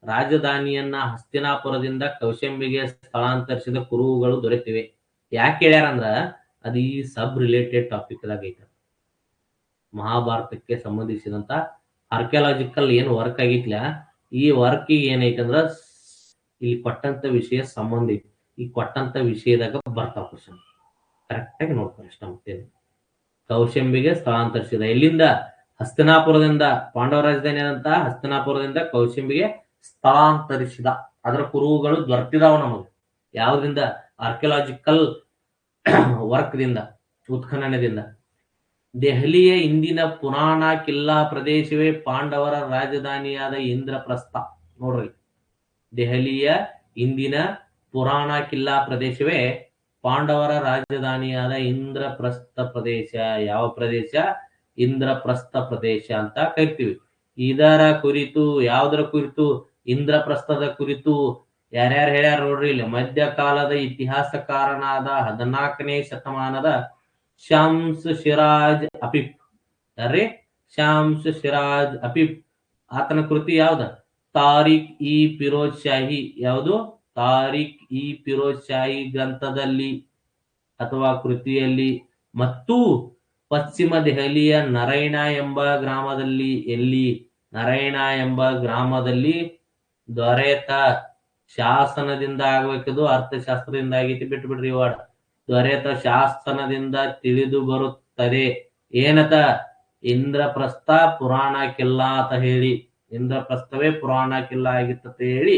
ರಾಜಧಾನಿಯನ್ನ ಹಸ್ತಿನಾಪುರದಿಂದ ಕೌಶಂಬಿಗೆ ಸ್ಥಳಾಂತರಿಸಿದ ಕುರುಹುಗಳು ದೊರೆತಿವೆ. ಯಾಕೆ ಹೇಳ್ಯಾರಂದ್ರ, ಅದು ಈ ಸಬ್ ರಿಲೇಟೆಡ್ ಟಾಪಿಕ್ ಐತೆ. ಮಹಾಭಾರತಕ್ಕೆ ಸಂಬಂಧಿಸಿದಂತ ಆರ್ಕಿಯಾಲಜಿಕಲ್ ಏನ್ ವರ್ಕ್ ಆಗಿತ್ಲ, ಈ ವರ್ಕ್ ಏನೈತಂದ್ರ ಇಲ್ಲಿ ಕೊಟ್ಟಂತ ವಿಷಯ ಸಂಬಂಧ ಐತಿ. ಈ ಕೊಟ್ಟಂತ ವಿಷಯದಾಗ ಬರ್ತಾವ ಕ್ವಶನ್. ಕರೆಕ್ಟ್ ಆಗಿ ನೋಡ್ತಾರೆ ಅಷ್ಟ. ಮತ್ತೇನು, ಕೌಶಂಬಿಗೆ ಸ್ಥಳಾಂತರಿಸಿದ ಎಲ್ಲಿಂದ? ಹಸ್ತಿನಾಪುರದಿಂದ. ಪಾಂಡವ ರಾಜಧಾನಿ ಆದಂತ ಹಸ್ತಿನಾಪುರದಿಂದ ಕೌಶಂಬಿಗೆ ಸ್ಥಳಾಂತರಿಸಿದ. ಅದರ ಕುರುಹುಗಳು ದೊರೆತಿದಾವ ನಮಗೆ. ಯಾವ್ದ್ರಿಂದ? ಆರ್ಕಿಯಾಲಜಿಕಲ್ ವರ್ಕ್ ದಿಂದ, ಉತ್ಖನನದಿಂದ. ದೆಹಲಿಯ ಇಂದಿನ ಪುರಾಣ ಕಿಲ್ಲಾ ಪ್ರದೇಶವೇ ಪಾಂಡವರ ರಾಜಧಾನಿಯಾದ ಇಂದ್ರಪ್ರಸ್ಥ. ನೋಡ್ರಿ, ದೆಹಲಿಯ ಇಂದಿನ ಪುರಾಣ ಕಿಲ್ಲಾ ಪ್ರದೇಶವೇ ಪಾಂಡವರ ರಾಜಧಾನಿಯಾದ ಇಂದ್ರಪ್ರಸ್ಥ ಪ್ರದೇಶ. ಯಾವ ಪ್ರದೇಶ? ಇಂದ್ರಪ್ರಸ್ಥ ಪ್ರದೇಶ ಅಂತ ಕರಿತೀವಿ. ಇದರ ಕುರಿತು, ಯಾವುದರ ಕುರಿತು? ಇಂದ್ರಪ್ರಸ್ಥದ ಕುರಿತು ಯಾರ್ಯಾರು ಹೇಳ್ಯಾರ ನೋಡ್ರಿ ಇಲ್ಲಿ. ಮಧ್ಯಕಾಲದ ಇತಿಹಾಸಕಾರನಾದ 14ನೇ ಶತಮಾನದ ಶಾಮ್ಸ್ ಶಿರಾಜ್ ಅಫೀಫ್. ಯಾರ್ರಿ? ಶಾಮ್ಸ್ ಶಿರಾಜ್ ಅಫೀಫ್. ಆತನ ಕೃತಿ ಯಾವ್ದ? ತಾರಿಕ್ ಇ ಫಿರೋಜ್ ಶಾಹಿ. ಯಾವುದು? ತಾರಿಕ್ ಇ ಫಿರೋಜ್ ಶಾಹಿ ಗ್ರಂಥದಲ್ಲಿ ಅಥವಾ ಕೃತಿಯಲ್ಲಿ. ಮತ್ತು ಪಶ್ಚಿಮ ದೆಹಲಿಯ ನರೈಣ ಎಂಬ ಗ್ರಾಮದಲ್ಲಿ, ಎಲ್ಲಿ? ನರೈಣ ಎಂಬ ಗ್ರಾಮದಲ್ಲಿ ದೊರೆತ ಶಾಸನದಿಂದ ಆಗ್ಬೇಕದು, ಅರ್ಥಶಾಸ್ತ್ರದಿಂದ ಆಗೈತಿ, ಬಿಟ್ಟು ಬಿಡ್ರಿ ವಾಡ. ದೊರೆತ ಶಾಸನದಿಂದ ತಿಳಿದು ಬರುತ್ತದೆ. ಏನತ? ಇಂದ್ರಪ್ರಸ್ಥ ಪುರಾಣ ಕಿಲ್ಲಾ ಅಂತ ಹೇಳಿ, ಇಂದ್ರಪ್ರಸ್ಥವೇ ಪುರಾಣ ಕಿಲ್ಲಾ ಆಗಿತ್ತ ಹೇಳಿ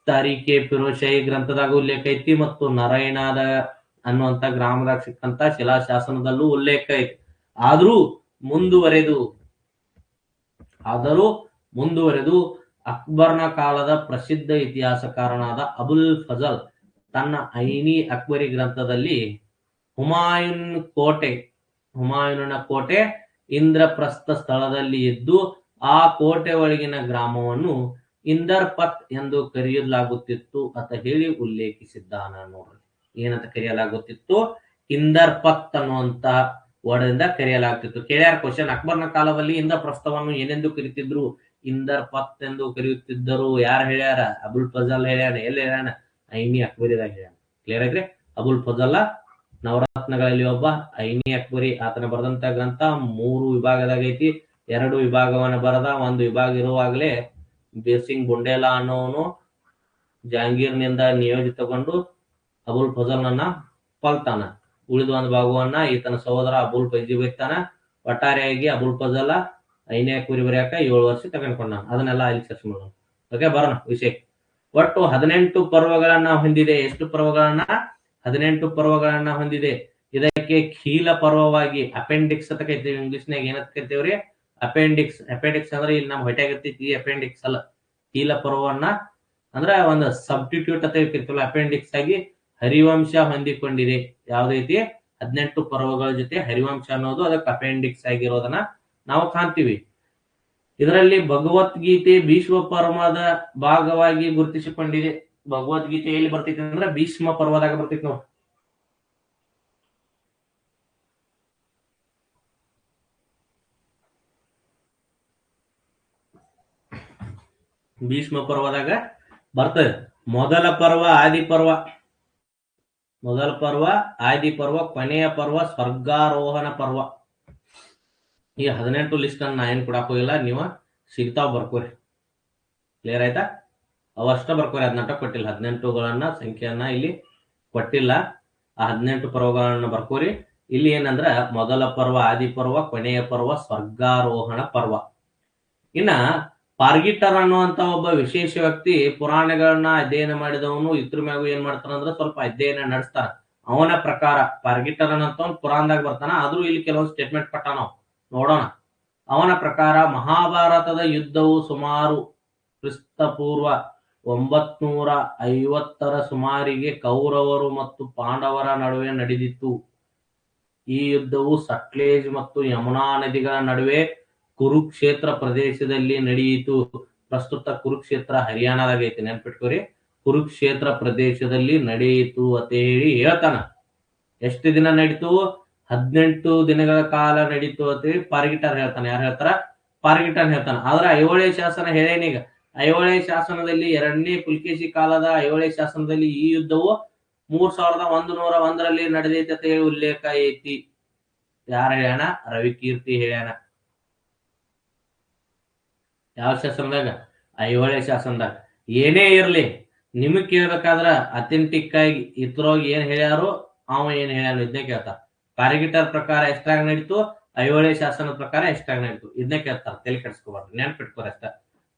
ತಾರೀಖೆ ಫಿರೋಜ್ ಶಾಹಿ ಗ್ರಂಥದಾಗ ಉಲ್ಲೇಖ ಐತಿ. ಮತ್ತು ನರೈಣದ ಅನ್ನುವಂತ ಗ್ರಾಮದಾಗ ಸಿಕ್ಕಂತ ಶಿಲಾಶಾಸನದಲ್ಲೂ ಉಲ್ಲೇಖ ಐತಿ. ಆದರೂ ಮುಂದುವರೆದು ಅಕ್ಬರ್ನ ಕಾಲದ ಪ್ರಸಿದ್ಧ ಇತಿಹಾಸಕಾರನಾದ ಅಬುಲ್ ಫಜಲ್ ತನ್ನ ಐನಿ ಅಕ್ಬರಿ ಗ್ರಂಥದಲ್ಲಿ ಹುಮಾಯೂನನ ಕೋಟೆ ಇಂದ್ರಪ್ರಸ್ಥ ಸ್ಥಳದಲ್ಲಿ ಇದ್ದು ಆ ಕೋಟೆ ಒಳಗಿನ ಗ್ರಾಮವನ್ನು ಇಂದರ್ಪತ್ ಎಂದು ಕರೆಯಲಾಗುತ್ತಿತ್ತು ಅಂತ ಹೇಳಿ ಉಲ್ಲೇಖಿಸಿದ್ದಾನ. ನೋಡ್ರಿ, ಏನಂತ ಕರೆಯಲಾಗುತ್ತಿತ್ತು? ಇಂದರ್ಪತ್ ಅನ್ನುವಂತ ವರ್ಡದಿಂದ ಕರೆಯಲಾಗುತ್ತಿತ್ತು. ಕೇಳ್ಯಾರ ಕ್ವಶನ್. ಅಕ್ಬರ್ನ ಕಾಲದಲ್ಲಿ ಇಂದ್ರಪ್ರಸ್ಥವನ್ನು ಏನೆಂದು ಕರೀತಿದ್ರು? ಇಂದರ್ಪತ್ ಎಂದು ಕರೆಯುತ್ತಿದ್ದರು. ಯಾರು ಹೇಳ್ಯಾರ? ಅಬುಲ್ ಫಜಲ್ ಹೇಳ್ಯಾನ. ಎಲ್ಲಿ ಹೇಳ್ಯಾನ? ಐನಿ ಅಕ್ಬರಿದಾಗ ಹೇಳ್ಯಾನ. ಕ್ಲಿಯರ್ ಆಗ್ರಿ? ಅಬುಲ್ ಫಜಲ್ ನವರತ್ನಗಳಲ್ಲಿ ಒಬ್ಬ. ಐನಿ ಅಕ್ಬರಿ ಆತನ ಬರೆದಂತ ಗ್ರಂಥ 3 ವಿಭಾಗದಾಗ ಐತಿ. 2 ವಿಭಾಗವನ್ನ ಬರದ. 1 ವಿಭಾಗ ಇರುವಾಗಲೇ ಬೇಸಿಂಗ್ ಬುಂಡೇಲಾ ಅನ್ನೋನು ಜಹಾಂಗೀರ್ನಿಂದ ನಿಯೋಜಿತಗೊಂಡು ಅಬುಲ್ ಫಜಲ್ ನನ್ನ ಕೊಲ್ತಾನ. ಉಳಿದ 1 ಭಾಗವನ್ನ ಈತನ ಸಹೋದರ ಅಬುಲ್ ಫೈಜಿ ಬೈತಾನ. ಒಟ್ಟಾರೆಯಾಗಿ ಅಬುಲ್ ಫಜಲ್ ಐನೇ ಅಕ್ಬರಿ ಬರೆಯಾಕ 7 ವರ್ಷ ತಗೊಂಡ್ಕೊಂಡ. ಅದನ್ನೆಲ್ಲ ಅಲ್ಲಿ ಚರ್ಚೆ ಮಾಡೋಣ. ಓಕೆ, ಬರೋಣ ವಿಷಯ. ಒಟ್ಟು 18 ಪರ್ವಗಳನ್ನ ಹೊಂದಿದೆ. ಎಷ್ಟು ಪರ್ವಗಳನ್ನ? 18 ಪರ್ವಗಳನ್ನ ಹೊಂದಿದೆ. ಇದಕ್ಕೆ ಖೀಲ ಪರ್ವವಾಗಿ ಅಪೆಂಡಿಕ್ಸ್ ಅಂತ ಕರಿತೀವಿ. ಇಂಗ್ಲಿಷ್ನಾಗ ಏನಂತ ಕರಿತೀವ್ರಿ? ಅಪೆಂಡಿಕ್ಸ್. ಅಪೆಂಡಿಕ್ಸ್ ಅಂದ್ರೆ ಇಲ್ಲಿ ನಮ್ ಹೊಟ್ಟೆಗೆ ಇರ್ತೈತಿ, ಅಪೆಂಡಿಕ್ಸ್ ಅಲ್ಲ. ಖೀಲ ಪರ್ವವನ್ನ ಅಂದ್ರೆ ಒಂದು ಸಬ್ಸ್ಟಿಟ್ಯೂಟ್ ಅಂತ ಕರಿತೀವಲ್ಲ, ಅಪೆಂಡಿಕ್ಸ್ ಆಗಿ ಹರಿವಂಶ ಹೊಂದಿಕೊಂಡಿದೆ. ಯಾವ್ದೈತಿ? 18 ಪರ್ವಗಳ ಜೊತೆ ಹರಿವಂಶ ಅನ್ನೋದು ಅದಕ್ಕೆ ಅಪೆಂಡಿಕ್ಸ್ ಆಗಿರೋದನ್ನ ನಾವು ಕಾಣ್ತೀವಿ. ಇದರಲ್ಲಿ ಭಗವದ್ಗೀತೆ ಭೀಷ್ಮ ಪರ್ವದ ಭಾಗವಾಗಿ ಗುರುತಿಸಿಕೊಂಡಿದೆ. ಭಗವದ್ಗೀತೆ ಎಲ್ಲಿ ಬರ್ತೈತಿ ಅಂದ್ರೆ ಭೀಷ್ಮ ಪರ್ವದಾಗ ಬರ್ತೈತಿ ನೋಡಿ. ಭೀಷ್ಮ ಪರ್ವದಾಗ ಬರ್ತದೆ. ಮೊದಲ ಪರ್ವ ಆದಿಪರ್ವ, ಕೊನೆಯ ಪರ್ವ ಸ್ವರ್ಗಾರೋಹಣ ಪರ್ವ. ಈ 18 ಲಿಸ್ಟ್ ಅನ್ನ ನಾ ಏನ್ ಕೊಡಾಕ ಹೋಗಿಲ್ಲ, ನೀವು ಸಿಗ್ತಾವ್ ಬರ್ಕೋರಿ. ಕ್ಲಿಯರ್ ಆಯ್ತಾ? ಅವಷ್ಟ ಬರ್ಕೋರಿ, ಅದನ್ನಟ ಕೊಟ್ಟಿಲ್ಲ. 18ಗಳನ್ನ ಸಂಖ್ಯೆಯನ್ನ ಇಲ್ಲಿ ಕೊಟ್ಟಿಲ್ಲ. ಆ 18 ಪರ್ವಗಳನ್ನ ಬರ್ಕೋರಿ. ಇಲ್ಲಿ ಏನಂದ್ರ ಮೊದಲ ಪರ್ವ ಆದಿಪರ್ವ, ಕೊನೆಯ ಪರ್ವ ಸ್ವರ್ಗಾರೋಹಣ ಪರ್ವ. ಇನ್ನ ಪಾರ್ಗಿಟರ್ ಅನ್ನುವಂತ ಒಬ್ಬ ವಿಶೇಷ ವ್ಯಕ್ತಿ ಪುರಾಣಗಳನ್ನ ಅಧ್ಯಯನ ಮಾಡಿದವನು. ಇದ್ರ ಮ್ಯಾಗು ಏನ್ ಮಾಡ್ತಾನಂದ್ರ ಸ್ವಲ್ಪ ಅಧ್ಯಯನ ನಡೆಸ್ತಾನ. ಅವನ ಪ್ರಕಾರ ಪಾರ್ಗಿಟರ್ ಅನ್ನಂತ ಪುರಾಣದಾಗ ಬರ್ತಾನ. ಆದ್ರೂ ಇಲ್ಲಿ ಕೆಲವೊಂದು ಸ್ಟೇಟ್ಮೆಂಟ್ ಕೊಟ್ಟ, ನಾವು ನೋಡೋಣ. ಅವನ ಪ್ರಕಾರ ಮಹಾಭಾರತದ ಯುದ್ಧವು ಸುಮಾರು ಕ್ರಿಸ್ತಪೂರ್ವ 950ರ ಸುಮಾರಿಗೆ ಕೌರವರು ಮತ್ತು ಪಾಂಡವರ ನಡುವೆ ನಡೆದಿತ್ತು. ಈ ಯುದ್ಧವು ಸಟ್ಲೇಜ್ ಮತ್ತು ಯಮುನಾ ನದಿಗಳ ನಡುವೆ ಕುರುಕ್ಷೇತ್ರ ಪ್ರದೇಶದಲ್ಲಿ ನಡೆಯಿತು. ಪ್ರಸ್ತುತ ಕುರುಕ್ಷೇತ್ರ ಹರಿಯಾಣದಾಗ ಐತಿ, ನೆನ್ಪಿಟ್ಕೋರಿ. ಕುರುಕ್ಷೇತ್ರ ಪ್ರದೇಶದಲ್ಲಿ ನಡೆಯಿತು ಅಂತ ಹೇಳಿ ಹೇಳ್ತಾನ. ಎಷ್ಟು ದಿನ ನಡೀತು? 18 ದಿನಗಳ ಕಾಲ ನಡೀತು ಅಂತ ಹೇಳಿ ಪಾರ್ಗಿಟರ್ ಹೇಳ್ತಾನೆ. ಯಾರು ಹೇಳ್ತಾರ? ಪಾರ್ಗಿಟರ್ ಹೇಳ್ತಾನ. ಆದ್ರೆ ಐಹೊಳೆ ಶಾಸನ ಹೇಳೇನೀಗ. ಐಹೊಳೆ ಶಾಸನದಲ್ಲಿ 2ನೇ ಪುಲ್ಕೇಶಿ ಕಾಲದ ಐಹೊಳೆ ಶಾಸನದಲ್ಲಿ ಈ ಯುದ್ಧವು 3101ರಲ್ಲಿ ನಡೆದೈತಿ ಅಂತ ಹೇಳಿ ಉಲ್ಲೇಖ ಐತಿ. ಯಾರು ಹೇಳ್ಯಾಣ? ರವಿಕೀರ್ತಿ ಹೇಳ್ಯಾನ. ಯಾವ ಶಾಸನದಾಗ? ಐಹೊಳೆ ಶಾಸನದಾಗ. ಏನೇ ಇರ್ಲಿ, ನಿಮಗ್ ಕೇಳ್ಬೇಕಾದ್ರ ಅಥೆಂಟಿಕ್ ಆಗಿ ಇದ್ರೊಳಗೆ ಏನ್ ಹೇಳ್ಯಾರು, ಅವ ಏನ್ ಹೇಳ್ಯಾನು ಇದನ್ನೇ ಕೇಳ್ತಾರ. ಪಾರ್ಗಿಟರ್ ಪ್ರಕಾರ ಎಷ್ಟಾಗ ನಡೀತು, ಐಹೊಳೆ ಶಾಸನದ ಪ್ರಕಾರ ಎಷ್ಟಾಗ ನಡೀತು, ಇದನ್ನೇ ಕೇಳ್ತಾರ. ತಲೆ ಕೆಡಿಸ್ಕೋಬಾರ್ದು, ನೆನ್ಪಿಟ್ಕೋರಿ ಅಷ್ಟ.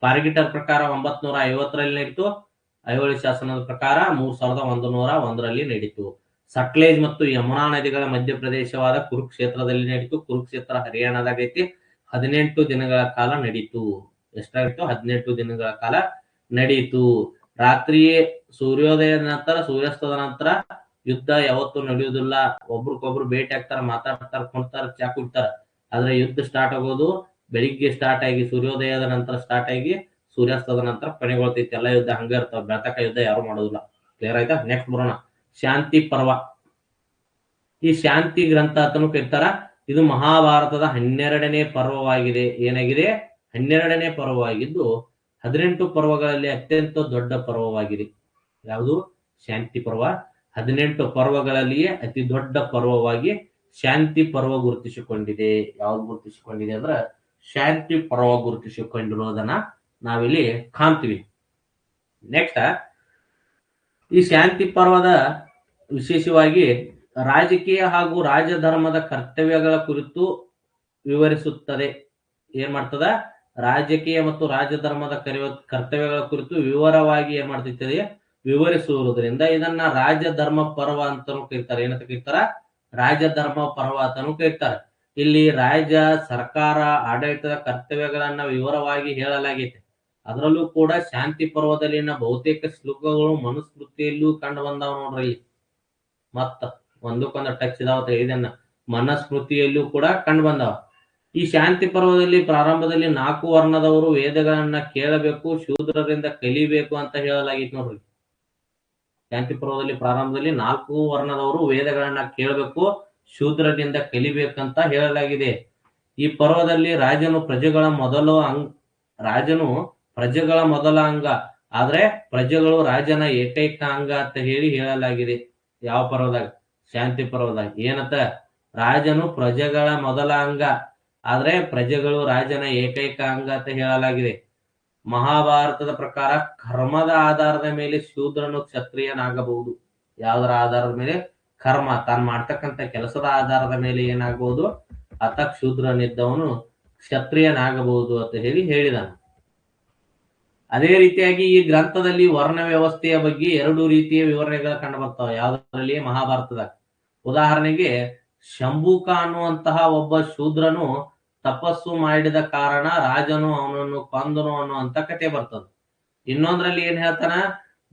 ಪಾರ್ಗಿಟರ್ ಪ್ರಕಾರ 950ರಲ್ಲಿ ನಡೀತು, ಐಹೊಳೆ ಶಾಸನದ ಪ್ರಕಾರ 3101ರಲ್ಲಿ ನಡೀತು. ಸಟ್ಲೇಜ್ ಮತ್ತು ಯಮುನಾ ನದಿಗಳ ಮಧ್ಯಪ್ರದೇಶವಾದ ಕುರುಕ್ಷೇತ್ರದಲ್ಲಿ ನಡೀತು. ಕುರುಕ್ಷೇತ್ರ ಹರಿಯಾಣದಾಗೈತಿ. 18 ದಿನಗಳ ಕಾಲ ನಡೀತು. ಎಷ್ಟಾಗಿತ್ತು? 18 ದಿನಗಳ ಕಾಲ ನಡೀತು. ರಾತ್ರಿ ಸೂರ್ಯೋದಯದ ನಂತರ, ಸೂರ್ಯಾಸ್ತದ ನಂತರ ಯುದ್ಧ ಯಾವತ್ತೂ ನಡೆಯುವುದಿಲ್ಲ. ಒಬ್ರಿಗೊಬ್ರು ಭೇಟಿ ಆಗ್ತಾರ, ಮಾತಾಡ್ತಾರ, ಕುಂತಾರ, ಚಾ ಕುಡ್ತಾರ. ಆದ್ರೆ ಯುದ್ಧ ಸ್ಟಾರ್ಟ್ ಆಗೋದು ಬೆಳಿಗ್ಗೆ ಸ್ಟಾರ್ಟ್ ಆಗಿ ಸೂರ್ಯೋದಯದ ನಂತರ ಸ್ಟಾರ್ಟ್ ಆಗಿ ಸೂರ್ಯಾಸ್ತದ ನಂತರ ಕೊನೆಗೊಳ್ತೈತಿ. ಎಲ್ಲ ಯುದ್ಧ ಹಂಗ ಇರ್ತಾವ. ಬೆಳತಕ ಯುದ್ಧ ಯಾರು ಮಾಡೋದಿಲ್ಲ. ಕ್ಲಿಯರ್ ಆಯ್ತಾ? ನೆಕ್ಸ್ಟ್ ಬರೋಣ. ಶಾಂತಿ ಪರ್ವ. ಈ ಶಾಂತಿ ಗ್ರಂಥ ಅಂತನೂ ಕರೀತಾರ. ಇದು ಮಹಾಭಾರತದ 12ನೇ ಪರ್ವವಾಗಿದೆ. ಏನಾಗಿದೆ? 12ನೇ ಪರ್ವವಾಗಿದ್ದು 18 ಪರ್ವಗಳಲ್ಲಿ ಅತ್ಯಂತ ದೊಡ್ಡ ಪರ್ವವಾಗಿದೆ. ಯಾವುದು? ಶಾಂತಿ ಪರ್ವ. 18 ಪರ್ವಗಳಲ್ಲಿಯೇ ಅತಿ ದೊಡ್ಡ ಪರ್ವವಾಗಿ ಶಾಂತಿ ಪರ್ವ ಗುರುತಿಸಿಕೊಂಡಿದೆ. ಯಾವ್ದು ಗುರುತಿಸಿಕೊಂಡಿದೆ ಅಂದ್ರೆ ಶಾಂತಿ ಪರ್ವ ಗುರುತಿಸಿಕೊಂಡಿರೋದನ್ನ ನಾವಿಲ್ಲಿ ಕಾಣ್ತೀವಿ. ನೆಕ್ಸ್ಟ್, ಈ ಶಾಂತಿ ಪರ್ವದ ವಿಶೇಷವಾಗಿ ರಾಜಕೀಯ ಹಾಗೂ ರಾಜಧರ್ಮದ ಕರ್ತವ್ಯಗಳ ಕುರಿತು ವಿವರಿಸುತ್ತದೆ. ಏನ್ ಮಾಡ್ತದ? ರಾಜಕೀಯ ಮತ್ತು ರಾಜಧರ್ಮದ ಕರ್ತವ್ಯಗಳ ಕುರಿತು ವಿವರವಾಗಿ ಏನ್ ಮಾಡ್ತಿರ್ತದೆ? ವಿವರಿಸುವುದರಿಂದ ಇದನ್ನ ರಾಜಧರ್ಮ ಪರ್ವ ಅಂತಾನೂ ಕರೀತಾರೆ. ಏನಂತ ಕರೀತಾರ? ರಾಜಧರ್ಮ ಪರ್ವ ಅಂತಾನೂ ಕರೀತಾರೆ. ಇಲ್ಲಿ ರಾಜ್ಯ, ಸರ್ಕಾರ, ಆಡಳಿತದ ಕರ್ತವ್ಯಗಳನ್ನ ವಿವರವಾಗಿ ಹೇಳಲಾಗಿದೆ. ಅದರಲ್ಲೂ ಕೂಡ ಶಾಂತಿ ಪರ್ವದಲ್ಲಿನ ಬಹುತೇಕ ಶ್ಲೋಕಗಳು ಮನುಸ್ಮೃತಿಯಲ್ಲೂ ಕಂಡು ಬಂದಾವ ನೋಡ್ರಿ. ಮತ್ತ ಒಂದಕ್ಕೊಂದು ಟಚ್ ಇದಾವತ್ತ. ಇದನ್ನ ಮನುಸ್ಮೃತಿಯಲ್ಲೂ ಕೂಡ ಕಂಡು ಬಂದಾವ. ಈ ಶಾಂತಿ ಪರ್ವದಲ್ಲಿ ಪ್ರಾರಂಭದಲ್ಲಿ 4 ವರ್ಣದವರು ವೇದಗಳನ್ನ ಕೇಳಬೇಕು, ಶೂದ್ರರಿಂದ ಕಲಿಬೇಕು ಅಂತ ಹೇಳಲಾಗಿತ್ತು ನೋಡ್ರಿ. ಶಾಂತಿ ಪರ್ವದಲ್ಲಿ ಪ್ರಾರಂಭದಲ್ಲಿ 4 ವರ್ಣದವರು ವೇದಗಳನ್ನ ಕೇಳಬೇಕು, ಶೂದ್ರರಿಂದ ಕಲಿಬೇಕಂತ ಹೇಳಲಾಗಿದೆ. ಈ ಪರ್ವದಲ್ಲಿ ರಾಜನು ಪ್ರಜೆಗಳ ಮೊದಲ ಅಂಗ, ಆದ್ರೆ ಪ್ರಜೆಗಳು ರಾಜನ ಏಕೈಕ ಅಂಗ ಅಂತ ಹೇಳಲಾಗಿದೆ. ಯಾವ ಪರ್ವದಾಗ? ಶಾಂತಿ ಪರ್ವದಾಗ. ಏನಂತ? ರಾಜನು ಪ್ರಜೆಗಳ ಮೊದಲ ಅಂಗ, ಆದ್ರೆ ಪ್ರಜೆಗಳು ರಾಜನ ಏಕೈಕ ಅಂಗ ಅಂತ ಹೇಳಲಾಗಿದೆ. ಮಹಾಭಾರತದ ಪ್ರಕಾರ ಕರ್ಮದ ಆಧಾರದ ಮೇಲೆ ಶೂದ್ರನು ಕ್ಷತ್ರಿಯನಾಗಬಹುದು. ಯಾವುದರ ಆಧಾರದ ಮೇಲೆ? ಕರ್ಮ, ತಾನು ಮಾಡ್ತಕ್ಕಂಥ ಕೆಲಸದ ಆಧಾರದ ಮೇಲೆ ಏನಾಗಬಹುದು? ಆತ ಶೂದ್ರನಿದ್ದವನು ಕ್ಷತ್ರಿಯನಾಗಬಹುದು ಅಂತ ಹೇಳಿದಾನ. ಅದೇ ರೀತಿಯಾಗಿ ಈ ಗ್ರಂಥದಲ್ಲಿ ವರ್ಣ ವ್ಯವಸ್ಥೆಯ ಬಗ್ಗೆ 2 ರೀತಿಯ ವಿವರಣೆಗಳು ಕಂಡು ಬರ್ತಾವೆ. ಯಾವುದರಲ್ಲಿ? ಮಹಾಭಾರತದಾಗ. ಉದಾಹರಣೆಗೆ, ಶಂಭುಕ ಅನ್ನುವಂತಹ ಒಬ್ಬ ಶೂದ್ರನು ತಪಸ್ಸು ಮಾಡಿದ ಕಾರಣ ರಾಜನು ಅವನನ್ನು ಕೊಂದನು ಅನ್ನುವಂತ ಕತೆ ಬರ್ತದೆ. ಇನ್ನೊಂದ್ರಲ್ಲಿ ಏನ್ ಹೇಳ್ತಾನ?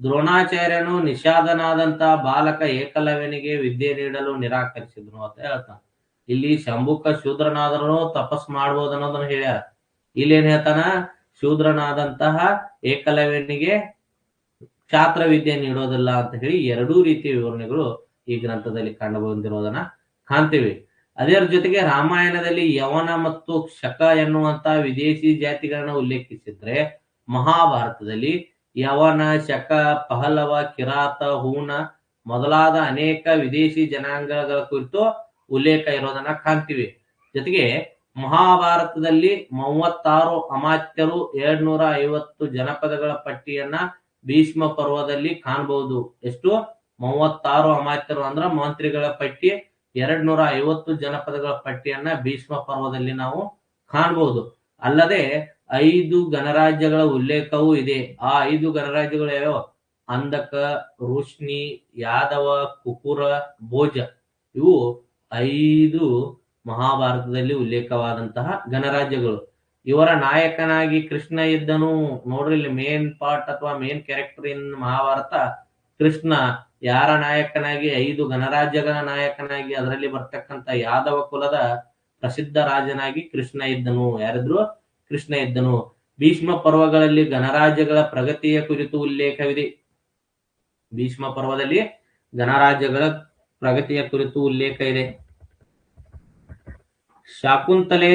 ದ್ರೋಣಾಚಾರ್ಯನು ನಿಷಾದನಾದಂತಹ ಬಾಲಕ ಏಕಲವ್ಯನಿಗೆ ವಿದ್ಯೆ ನೀಡಲು ನಿರಾಕರಿಸಿದನು ಅಂತ ಹೇಳ್ತಾನ. ಇಲ್ಲಿ ಶಂಭುಕ ಶೂದ್ರನಾದರೂ ತಪಸ್ ಮಾಡ್ಬೋದು ಅನ್ನೋದನ್ನ ಹೇಳ್ಯಾರ. ಇಲ್ಲಿ ಏನ್ ಹೇಳ್ತಾನ? ಶೂದ್ರನಾದಂತಹ ಏಕಲವ್ಯನಿಗೆ ಕ್ಷಾತ್ರ ವಿದ್ಯೆ ನೀಡೋದಿಲ್ಲ ಅಂತ ಹೇಳಿ 2 ರೀತಿಯ ವಿವರಣೆಗಳು ಈ ಗ್ರಂಥದಲ್ಲಿ ಕಂಡು ಬಂದಿರೋದನ್ನ ಕಾಣ್ತೀವಿ. ಅದರ ಜೊತೆಗೆ ರಾಮಾಯಣದಲ್ಲಿ ಯವನ ಮತ್ತು ಶಕ ಎನ್ನುವಂತಹ ವಿದೇಶಿ ಜಾತಿಗಳನ್ನ ಉಲ್ಲೇಖಿಸಿದ್ರೆ, ಮಹಾಭಾರತದಲ್ಲಿ ಯವನ, ಶಕ, ಪಹಲವ, ಕಿರಾತ, ಹೂಣ ಮೊದಲಾದ ಅನೇಕ ವಿದೇಶಿ ಜನಾಂಗಗಳ ಕುರಿತು ಉಲ್ಲೇಖ ಇರೋದನ್ನ ಕಾಣ್ತೀವಿ. ಜೊತೆಗೆ ಮಹಾಭಾರತದಲ್ಲಿ 36 ಅಮಾತ್ಯರು, 750 ಜನಪದಗಳ ಪಟ್ಟಿಯನ್ನ ಭೀಷ್ಮ ಪರ್ವದಲ್ಲಿ ಕಾಣಬಹುದು. ಎಷ್ಟು? 36 ಅಮಾತ್ಯರು ಅಂದ್ರ ಮಂತ್ರಿಗಳ ಪಟ್ಟಿ, 250 ಜನಪದಗಳ ಪಟ್ಟಿಯನ್ನ ಭೀಷ್ಮ ಪರ್ವದಲ್ಲಿ ನಾವು ಕಾಣಬಹುದು. ಅಲ್ಲದೆ 5 ಗಣರಾಜ್ಯಗಳ ಉಲ್ಲೇಖವೂ ಇದೆ. ಆ 5 ಗಣರಾಜ್ಯಗಳು ಯಾವ್ಯಾವ? ಅಂಧಕ, ಋಷ್ಣಿ, ಯಾದವ, ಕುಕುರ, ಭೋಜ. ಇವು 5 ಮಹಾಭಾರತದಲ್ಲಿ ಉಲ್ಲೇಖವಾದಂತಹ ಗಣರಾಜ್ಯಗಳು. ಇವರ ನಾಯಕನಾಗಿ ಕೃಷ್ಣ ಇದ್ದನು. ನೋಡ್ರಿ, ಇಲ್ಲಿ ಮೇನ್ ಪಾರ್ಟ್ ಅಥವಾ main character in Mahabharata Krishna. ಯಾರ ನಾಯಕನಾಗಿ? 5 ಗಣರಾಜ್ಯಗಳ ನಾಯಕನಾಗಿ, ಅದರಲ್ಲಿ ಬರ್ತಕ್ಕಂಥ ಯಾದವ ಕುಲದ ಪ್ರಸಿದ್ಧ ರಾಜನಾಗಿ ಕೃಷ್ಣ ಇದ್ದನು. ಯಾರಿದ್ರು? ಕೃಷ್ಣ ಇದ್ದನು. ಭೀಷ್ಮ ಪರ್ವಗಳಲ್ಲಿ ಗಣರಾಜ್ಯಗಳ ಪ್ರಗತಿಯ ಕುರಿತು ಉಲ್ಲೇಖವಿದೆ. ಭೀಷ್ಮ ಪರ್ವದಲ್ಲಿ ಗಣರಾಜ್ಯಗಳ ಪ್ರಗತಿಯ ಕುರಿತು ಉಲ್ಲೇಖ ಇದೆ. ಶಾಕುಂತಲೆ,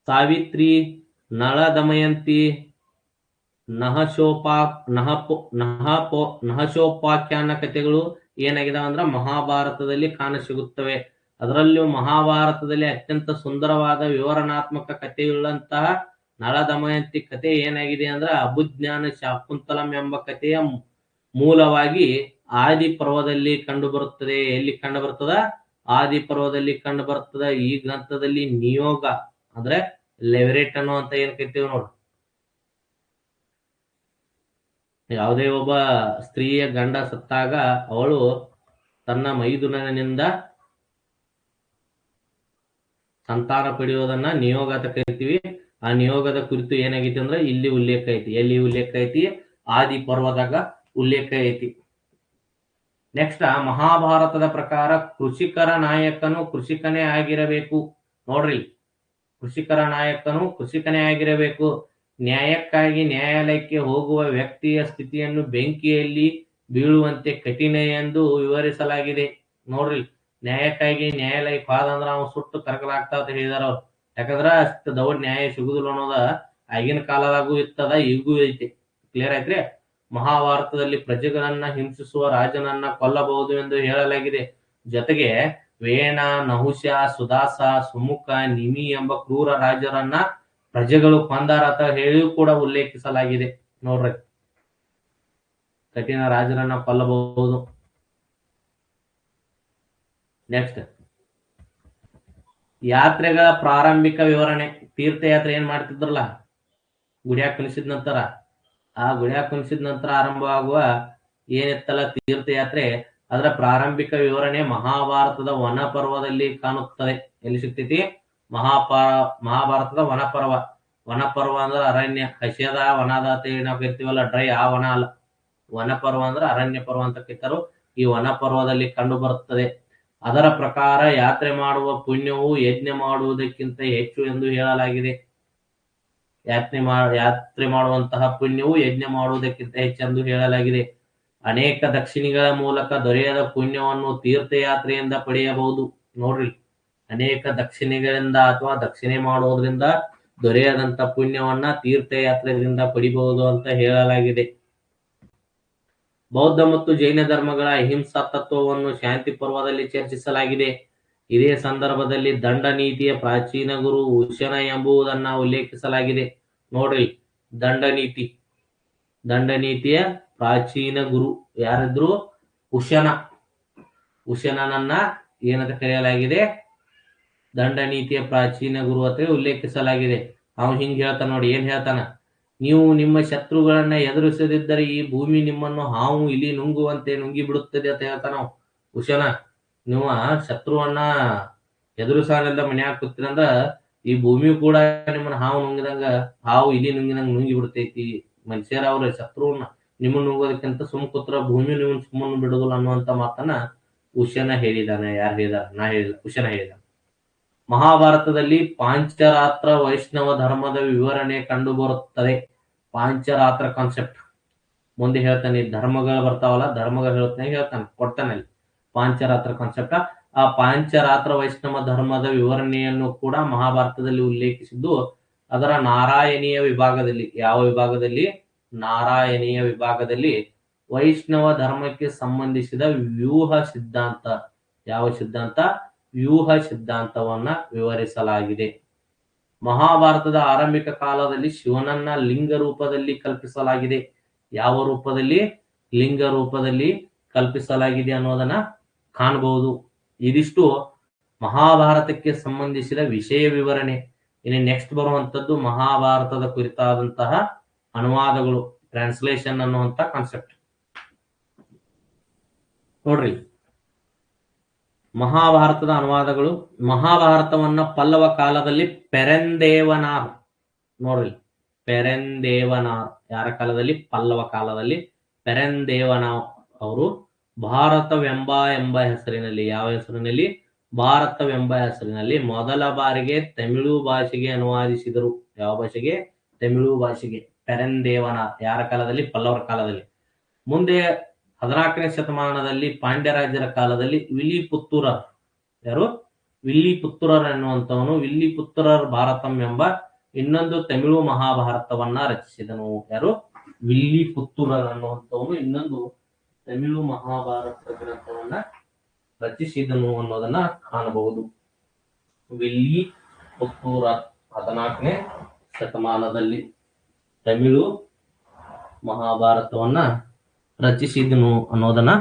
ಸಾವಿತ್ರಿ, ನಳ ದಮಯಂತಿ, ನಹಶೋಪಾಖ್ಯಾನ ಕಥೆಗಳು ಏನಾಗಿದಾವ ಅಂದ್ರ ಮಹಾಭಾರತದಲ್ಲಿ ಕಾಣಸಿಗುತ್ತವೆ. ಅದರಲ್ಲೂ ಮಹಾಭಾರತದಲ್ಲಿ ಅತ್ಯಂತ ಸುಂದರವಾದ ವಿವರಣಾತ್ಮಕ ಕಥೆಯುಳ್ಳಂತಹ ನಳ ದಮಯಂತಿ ಕಥೆ ಏನಾಗಿದೆ ಅಂದ್ರ ಅಭಿಜ್ಞಾನ ಶಾಕುಂತಲಂ ಎಂಬ ಕಥೆಯ ಮೂಲವಾಗಿ ಆದಿ ಪರ್ವದಲ್ಲಿ ಕಂಡು ಬರುತ್ತದೆ. ಎಲ್ಲಿ ಕಂಡು ಬರ್ತದ? ಆದಿ ಪರ್ವದಲ್ಲಿ ಕಂಡು ಬರ್ತದ. ಈ ಗ್ರಂಥದಲ್ಲಿ ನಿಯೋಗ ಅಂದ್ರೆ ಲೆವರೇಟ್ ಅನ್ನುವಂತ ಏನ್ ಕರಿತೀವಿ ನೋಡ್ರಿ, ಯಾವುದೇ ಒಬ್ಬ ಸ್ತ್ರೀಯ ಗಂಡ ಸತ್ತಾಗ ಅವಳು ತನ್ನ ಮೈದುನನಿಂದ ಸಂತಾನ ಪಡೆಯುವುದನ್ನ ನಿಯೋಗ ಅಂತ ಕರಿತೀವಿ. ಆ ನಿಯೋಗದ ಕುರಿತು ಏನಾಗೈತಿ ಅಂದ್ರೆ ಇಲ್ಲಿ ಉಲ್ಲೇಖ ಐತಿ. ಎಲ್ಲಿ ಉಲ್ಲೇಖ ಐತಿ? ಆದಿ ಪರ್ವದಾಗ ಉಲ್ಲೇಖ ಐತಿ. ನೆಕ್ಸ್ಟ್, ಮಹಾಭಾರತದ ಪ್ರಕಾರ ಕೃಷಿಕರ ನಾಯಕನು ಕೃಷಿಕನೇ ಆಗಿರಬೇಕು. ನೋಡ್ರಿ, ಕೃಷಿಕರ ನಾಯಕನು ಕೃಷಿಕನೇ ಆಗಿರಬೇಕು. ನ್ಯಾಯಕ್ಕಾಗಿ ನ್ಯಾಯಾಲಯಕ್ಕೆ ಹೋಗುವ ವ್ಯಕ್ತಿಯ ಸ್ಥಿತಿಯನ್ನು ಬೆಂಕಿಯಲ್ಲಿ ಬೀಳುವಂತೆ ಕಠಿಣ ಎಂದು ವಿವರಿಸಲಾಗಿದೆ. ನೋಡ್ರಿ, ನ್ಯಾಯಕ್ಕಾಗಿ ನ್ಯಾಯಾಲಯಕ್ಕೆ ಹೋದಂದ್ರ ಅವ್ನು ಸುಟ್ಟು ಕರಕಲಾಗ್ತಾವ ಅಂತ ಹೇಳಿದಾರ ಅವ್ರು. ಯಾಕಂದ್ರ ಅಷ್ಟು ದೊಡ್ಡ ನ್ಯಾಯ ಸಿಗುದಿಲ್ಲ ಅನ್ನೋದ ಆಗಿನ ಕಾಲದಾಗೂ ಇರ್ತದ, ಈಗೂ ಐತಿ. ಕ್ಲಿಯರ್ ಆಯ್ತ್ರಿ? ಮಹಾಭಾರತದಲ್ಲಿ ಪ್ರಜೆಗಳನ್ನ ಹಿಂಸಿಸುವ ರಾಜನನ್ನ ಕೊಲ್ಲಬಹುದು ಎಂದು ಹೇಳಲಾಗಿದೆ. ಜೊತೆಗೆ ವೇಣ, ನಹುಷ, ಸುದಾಸ, ಸುಮುಖ, ನಿಮಿ ಎಂಬ ಕ್ರೂರ ರಾಜರನ್ನ ಪ್ರಜೆಗಳು ಕೊಂದಾರ ಅಂತ ಹೇಳಿಯೂ ಕೂಡ ಉಲ್ಲೇಖಿಸಲಾಗಿದೆ. ನೋಡ್ರಿ, ಕಠಿಣ ರಾಜರನ್ನ ಕೊಲ್ಲಬಹುದು. ನೆಕ್ಸ್ಟ್, ಯಾತ್ರೆಗಳ ಪ್ರಾರಂಭಿಕ ವಿವರಣೆ. ತೀರ್ಥಯಾತ್ರೆ ಏನ್ ಮಾಡ್ತಿದ್ರಲ್ಲ, ಗುಡಿಯಾಗ ಕುಣಿಸಿದ ನಂತರ, ಆ ಗುಡಿಯಾಗ ಕುಣಿಸಿದ ನಂತರ ಆರಂಭವಾಗುವ ಏನಿತ್ತಲ್ಲ ತೀರ್ಥಯಾತ್ರೆ, ಅದರ ಪ್ರಾರಂಭಿಕ ವಿವರಣೆ ಮಹಾಭಾರತದ ವನಪರ್ವದಲ್ಲಿ ಕಾಣುತ್ತದೆ. ಎಲ್ಲಿ ಸಿಗ್ತೈತಿ? ಮಹಾಭಾರತದ ವನಪರ್ವ. ವನಪರ್ವ ಅಂದ್ರೆ ಅರಣ್ಯ, ಹಸಿಯದ ವನದ ಅಂತ ಹೇಳಿ ನಾವು ಕರಿತೀವಲ್ಲ, ಡ್ರೈ ಆ ವನ ಅಲ್ಲ. ವನಪರ್ವ ಅಂದ್ರೆ ಅರಣ್ಯ ಪರ್ವ ಅಂತ ಕರೀತಾರೋ. ಈ ವನಪರ್ವದಲ್ಲಿ ಕಂಡು ಬರುತ್ತದೆ. ಅದರ ಪ್ರಕಾರ ಯಾತ್ರೆ ಮಾಡುವ ಪುಣ್ಯವು ಯಜ್ಞ ಮಾಡುವುದಕ್ಕಿಂತ ಹೆಚ್ಚು ಎಂದು ಹೇಳಲಾಗಿದೆ. ಯಾತ್ರೆ ಮಾಡುವಂತಹ ಪುಣ್ಯವು ಯಜ್ಞ ಮಾಡುವುದಕ್ಕಿಂತ ಹೆಚ್ಚೆಂದು ಹೇಳಲಾಗಿದೆ. ಅನೇಕ ದಕ್ಷಿಣಿಗಳ ಮೂಲಕ ದೊರೆಯದ ಪುಣ್ಯವನ್ನು ತೀರ್ಥಯಾತ್ರೆಯಿಂದ ಪಡೆಯಬಹುದು. ನೋಡ್ರಿ, ಅನೇಕ ದಕ್ಷಿಣೆಗಳಿಂದ ಅಥವಾ ದಕ್ಷಿಣೆ ಮಾಡೋದ್ರಿಂದ ದೊರೆಯದಂತ ಪುಣ್ಯವನ್ನ ತೀರ್ಥಯಾತ್ರೆಯಿಂದ ಪಡಿಬಹುದು ಅಂತ ಹೇಳಲಾಗಿದೆ. ಬೌದ್ಧ ಮತ್ತು ಜೈನ ಧರ್ಮಗಳ ಅಹಿಂಸಾ ತತ್ವವನ್ನು ಶಾಂತಿ ಪರ್ವದಲ್ಲಿ ಚರ್ಚಿಸಲಾಗಿದೆ. ಇದೇ ಸಂದರ್ಭದಲ್ಲಿ ದಂಡ ನೀತಿಯ ಪ್ರಾಚೀನ ಗುರು ಉಶನ ಎಂಬುದನ್ನ ಉಲ್ಲೇಖಿಸಲಾಗಿದೆ. ನೋಡ್ರಿ, ದಂಡನೀತಿಯ ಪ್ರಾಚೀನ ಗುರು ಯಾರಿದ್ರು? ಉಶನನನ್ನ ಏನಂತ ಕರೆಯಲಾಗಿದೆ? ದಂಡನೀತಿಯ ಪ್ರಾಚೀನ ಗುರು ಅಂತ ಉಲ್ಲೇಖಿಸಲಾಗಿದೆ. ಅವನು ಹಿಂಗ್ ಹೇಳ್ತಾನ ನೋಡಿ, ಏನ್ ಹೇಳ್ತಾನ? ನೀವು ನಿಮ್ಮ ಶತ್ರುಗಳನ್ನ ಎದುರಿಸದಿದ್ದರೆ ಈ ಭೂಮಿ ನಿಮ್ಮನ್ನು ಹಾವು ಇಲಿ ನುಂಗುವಂತೆ ನುಂಗಿ ಬಿಡುತ್ತದೆ ಅಂತ ಹೇಳ್ತಾನ ಉಶನ. ನೀವು ಶತ್ರುವನ್ನ ಎದುರಿಸಲಿಲ್ಲ ಮನ್ಯಾಗ ಕೂತಿರಂದ್ರ ಈ ಭೂಮಿ ಕೂಡ ನಿಮ್ಮನ್ನ ಹಾವು ಇಲಿ ನುಂಗಿದಂಗ ನುಂಗಿ ಬಿಡ್ತೈತಿ. ಮನುಷ್ಯರ ಅವ್ರ ಶತ್ರುವನ್ನ ನಿಮ್ಮನ್ನ ನುಂಗೋದಕ್ಕಿಂತ ಸುಮ್ ಕೂತ್ರ ಭೂಮಿ ನೀವು ಸುಮ್ಮನೆ ಬಿಡುದಿಲ್ಲ ಅನ್ನುವಂತ ಮಾತನ್ನ ಉಶನ ಹೇಳಿದಾನೆ. ಯಾರು ಹೇಳಿದಾರ? ನಾ ಹೇಳಿಲ್ಲ, ಉಶನ ಹೇಳಿದ. ಮಹಾಭಾರತದಲ್ಲಿ ಪಾಂಚರಾತ್ರ ವೈಷ್ಣವ ಧರ್ಮದ ವಿವರಣೆ ಕಂಡು ಬರುತ್ತದೆ. ಪಾಂಚರಾತ್ರ ಕಾನ್ಸೆಪ್ಟ್ ಮುಂದೆ ಹೇಳ್ತಾನೆ. ಧರ್ಮಗಳು ಬರ್ತಾವಲ್ಲ, ಧರ್ಮಗಳು ಹೇಳ್ತಾನೆ, ಕೊಡ್ತಾನೆ ಅಲ್ಲಿ ಪಾಂಚರಾತ್ರ ಕಾನ್ಸೆಪ್ಟ್. ಆ ಪಾಂಚರಾತ್ರ ವೈಷ್ಣವ ಧರ್ಮದ ವಿವರಣೆಯನ್ನು ಕೂಡ ಮಹಾಭಾರತದಲ್ಲಿ ಉಲ್ಲೇಖಿಸಿದ್ದು ಅದರ ನಾರಾಯಣೀಯ ವಿಭಾಗದಲ್ಲಿ. ಯಾವ ವಿಭಾಗದಲ್ಲಿ? ನಾರಾಯಣೀಯ ವಿಭಾಗದಲ್ಲಿ ವೈಷ್ಣವ ಧರ್ಮಕ್ಕೆ ಸಂಬಂಧಿಸಿದ ವ್ಯೂಹ ಸಿದ್ಧಾಂತ. ಯಾವ ಸಿದ್ಧಾಂತ? ವ್ಯೂಹ ಸಿದ್ಧಾಂತವನ್ನ ವಿವರಿಸಲಾಗಿದೆ. ಮಹಾಭಾರತದ ಆರಂಭಿಕ ಕಾಲದಲ್ಲಿ ಶಿವನನ್ನ ಲಿಂಗ ರೂಪದಲ್ಲಿ ಕಲ್ಪಿಸಲಾಗಿದೆ. ಯಾವ ರೂಪದಲ್ಲಿ? ಲಿಂಗ ರೂಪದಲ್ಲಿ ಕಲ್ಪಿಸಲಾಗಿದೆ ಅನ್ನೋದನ್ನ ಕಾಣಬಹುದು. ಇದಿಷ್ಟು ಮಹಾಭಾರತಕ್ಕೆ ಸಂಬಂಧಿಸಿದ ವಿಷಯ ವಿವರಣೆ. ಇನ್ನು ನೆಕ್ಸ್ಟ್ ಬರುವಂತದ್ದು ಮಹಾಭಾರತದ ಕುರಿತಾದಂತಹ ಅನುವಾದಗಳು, ಟ್ರಾನ್ಸ್ಲೇಷನ್ ಅನ್ನುವಂತ ಕಾನ್ಸೆಪ್ಟ್. ನೋಡ್ರಿ, ಮಹಾಭಾರತದ ಅನುವಾದಗಳು. ಮಹಾಭಾರತವನ್ನ ಪಲ್ಲವ ಕಾಲದಲ್ಲಿ ಪೆರಂದೇವನಾರ್. ನೋಡ್ರಿ, ಪೆರಂದೇವನಾರ್ ಯಾರ ಕಾಲದಲ್ಲಿ? ಪಲ್ಲವ ಕಾಲದಲ್ಲಿ ಪೆರಂದೇವನಾರ್ ಅವರು ಭಾರತವೆಂಬ ಎಂಬ ಹೆಸರಿನಲ್ಲಿ, ಯಾವ ಹೆಸರಿನಲ್ಲಿ? ಭಾರತವೆಂಬ ಹೆಸರಿನಲ್ಲಿ ಮೊದಲ ಬಾರಿಗೆ ತಮಿಳು ಭಾಷೆಗೆ ಅನುವಾದಿಸಿದರು. ಯಾವ ಭಾಷೆಗೆ? ತಮಿಳು ಭಾಷೆಗೆ. ಪೆರಂದೇವನಾರ್ ಯಾರ ಕಾಲದಲ್ಲಿ? ಪಲ್ಲವರ ಕಾಲದಲ್ಲಿ. ಮುಂದೆ 14ನೇ ಶತಮಾನದಲ್ಲಿ ಪಾಂಡ್ಯರಾಜರ ಕಾಲದಲ್ಲಿ ವಿಲ್ಲಿಪುತ್ತೂರರ್, ಯಾರು? ವಿಲ್ಲಿಪುತ್ತೂರರ್ ಎನ್ನುವಂತವನು ವಿಲ್ಲಿಪುತ್ತೂರರ್ ಭಾರತಂ ಎಂಬ ಇನ್ನೊಂದು ತಮಿಳು ಮಹಾಭಾರತವನ್ನ ರಚಿಸಿದನು. ಯಾರು? ವಿಲ್ಲಿಪುತ್ತೂರರ್ ಅನ್ನುವಂತವನು ಇನ್ನೊಂದು ತಮಿಳು ಮಹಾಭಾರತ ಗ್ರಂಥವನ್ನ ರಚಿಸಿದನು ಅನ್ನೋದನ್ನ ಕಾಣಬಹುದು. ವಿಲ್ಲಿಪುತ್ತೂರರ್ 14ನೇ ಶತಮಾನದಲ್ಲಿ ತಮಿಳು ಮಹಾಭಾರತವನ್ನ ರಚಿಸಿದನು ಅನ್ನೋದನ್ನ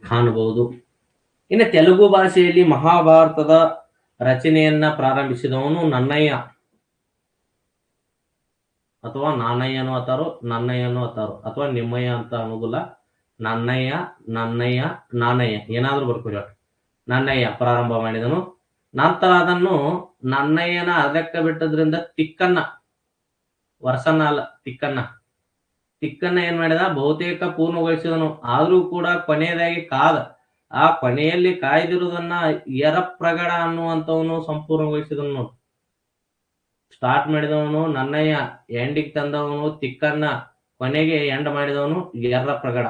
ಕಾಣಬಹುದು. ಇನ್ನು ತೆಲುಗು ಭಾಷೆಯಲ್ಲಿ ಮಹಾಭಾರತದ ರಚನೆಯನ್ನ ಪ್ರಾರಂಭಿಸಿದವನು ನನ್ನಯ್ಯ. ಅಥವಾ ನಾನಯ್ಯನು ಅತ್ತಾರು, ನನ್ನಯ್ಯನು ಅತ್ತಾರು, ಅಥವಾ ನಿಮ್ಮಯ್ಯ ಅಂತ ಅನ್ನೋದಿಲ್ಲ. ನನ್ನಯ್ಯ, ನನ್ನಯ್ಯ, ನಾನಯ್ಯ ಏನಾದ್ರೂ ಬರ್ಕೊಳ್ಳಿ. ನನ್ನಯ್ಯ ಪ್ರಾರಂಭ ಮಾಡಿದನು. ನಂತರ ಅದನ್ನು ನನ್ನಯ್ಯನ ಅದಕ್ಕೆ ಬಿಟ್ಟದ್ರಿಂದ ತಿಕ್ಕನ್ನ, ವರ್ಷನ ಅಲ್ಲ, ತಿಕ್ಕನ್ನ ಏನ್ ಮಾಡಿದ, ಬಹುತೇಕ ಪೂರ್ಣಗೊಳಿಸಿದನು. ಆದ್ರೂ ಕೂಡ ಕೊನೆಯದಾಗಿ ಆ ಕೊನೆಯಲ್ಲಿ ಕಾಯ್ದಿರುವುದನ್ನ ಎರಪ್ರಗಡ ಅನ್ನುವಂಥವನು ಸಂಪೂರ್ಣಗೊಳಿಸಿದನು ನೋಡಿ. ಸ್ಟಾರ್ಟ್ ಮಾಡಿದವನು ನನ್ನಯ್ಯ, ಎಂಡಿಗೆ ತಂದವನು ತಿಕ್ಕನ್ನ, ಕೊನೆಗೆ ಎಂಡ್ ಮಾಡಿದವನು ಎರಪ್ರಗಡ.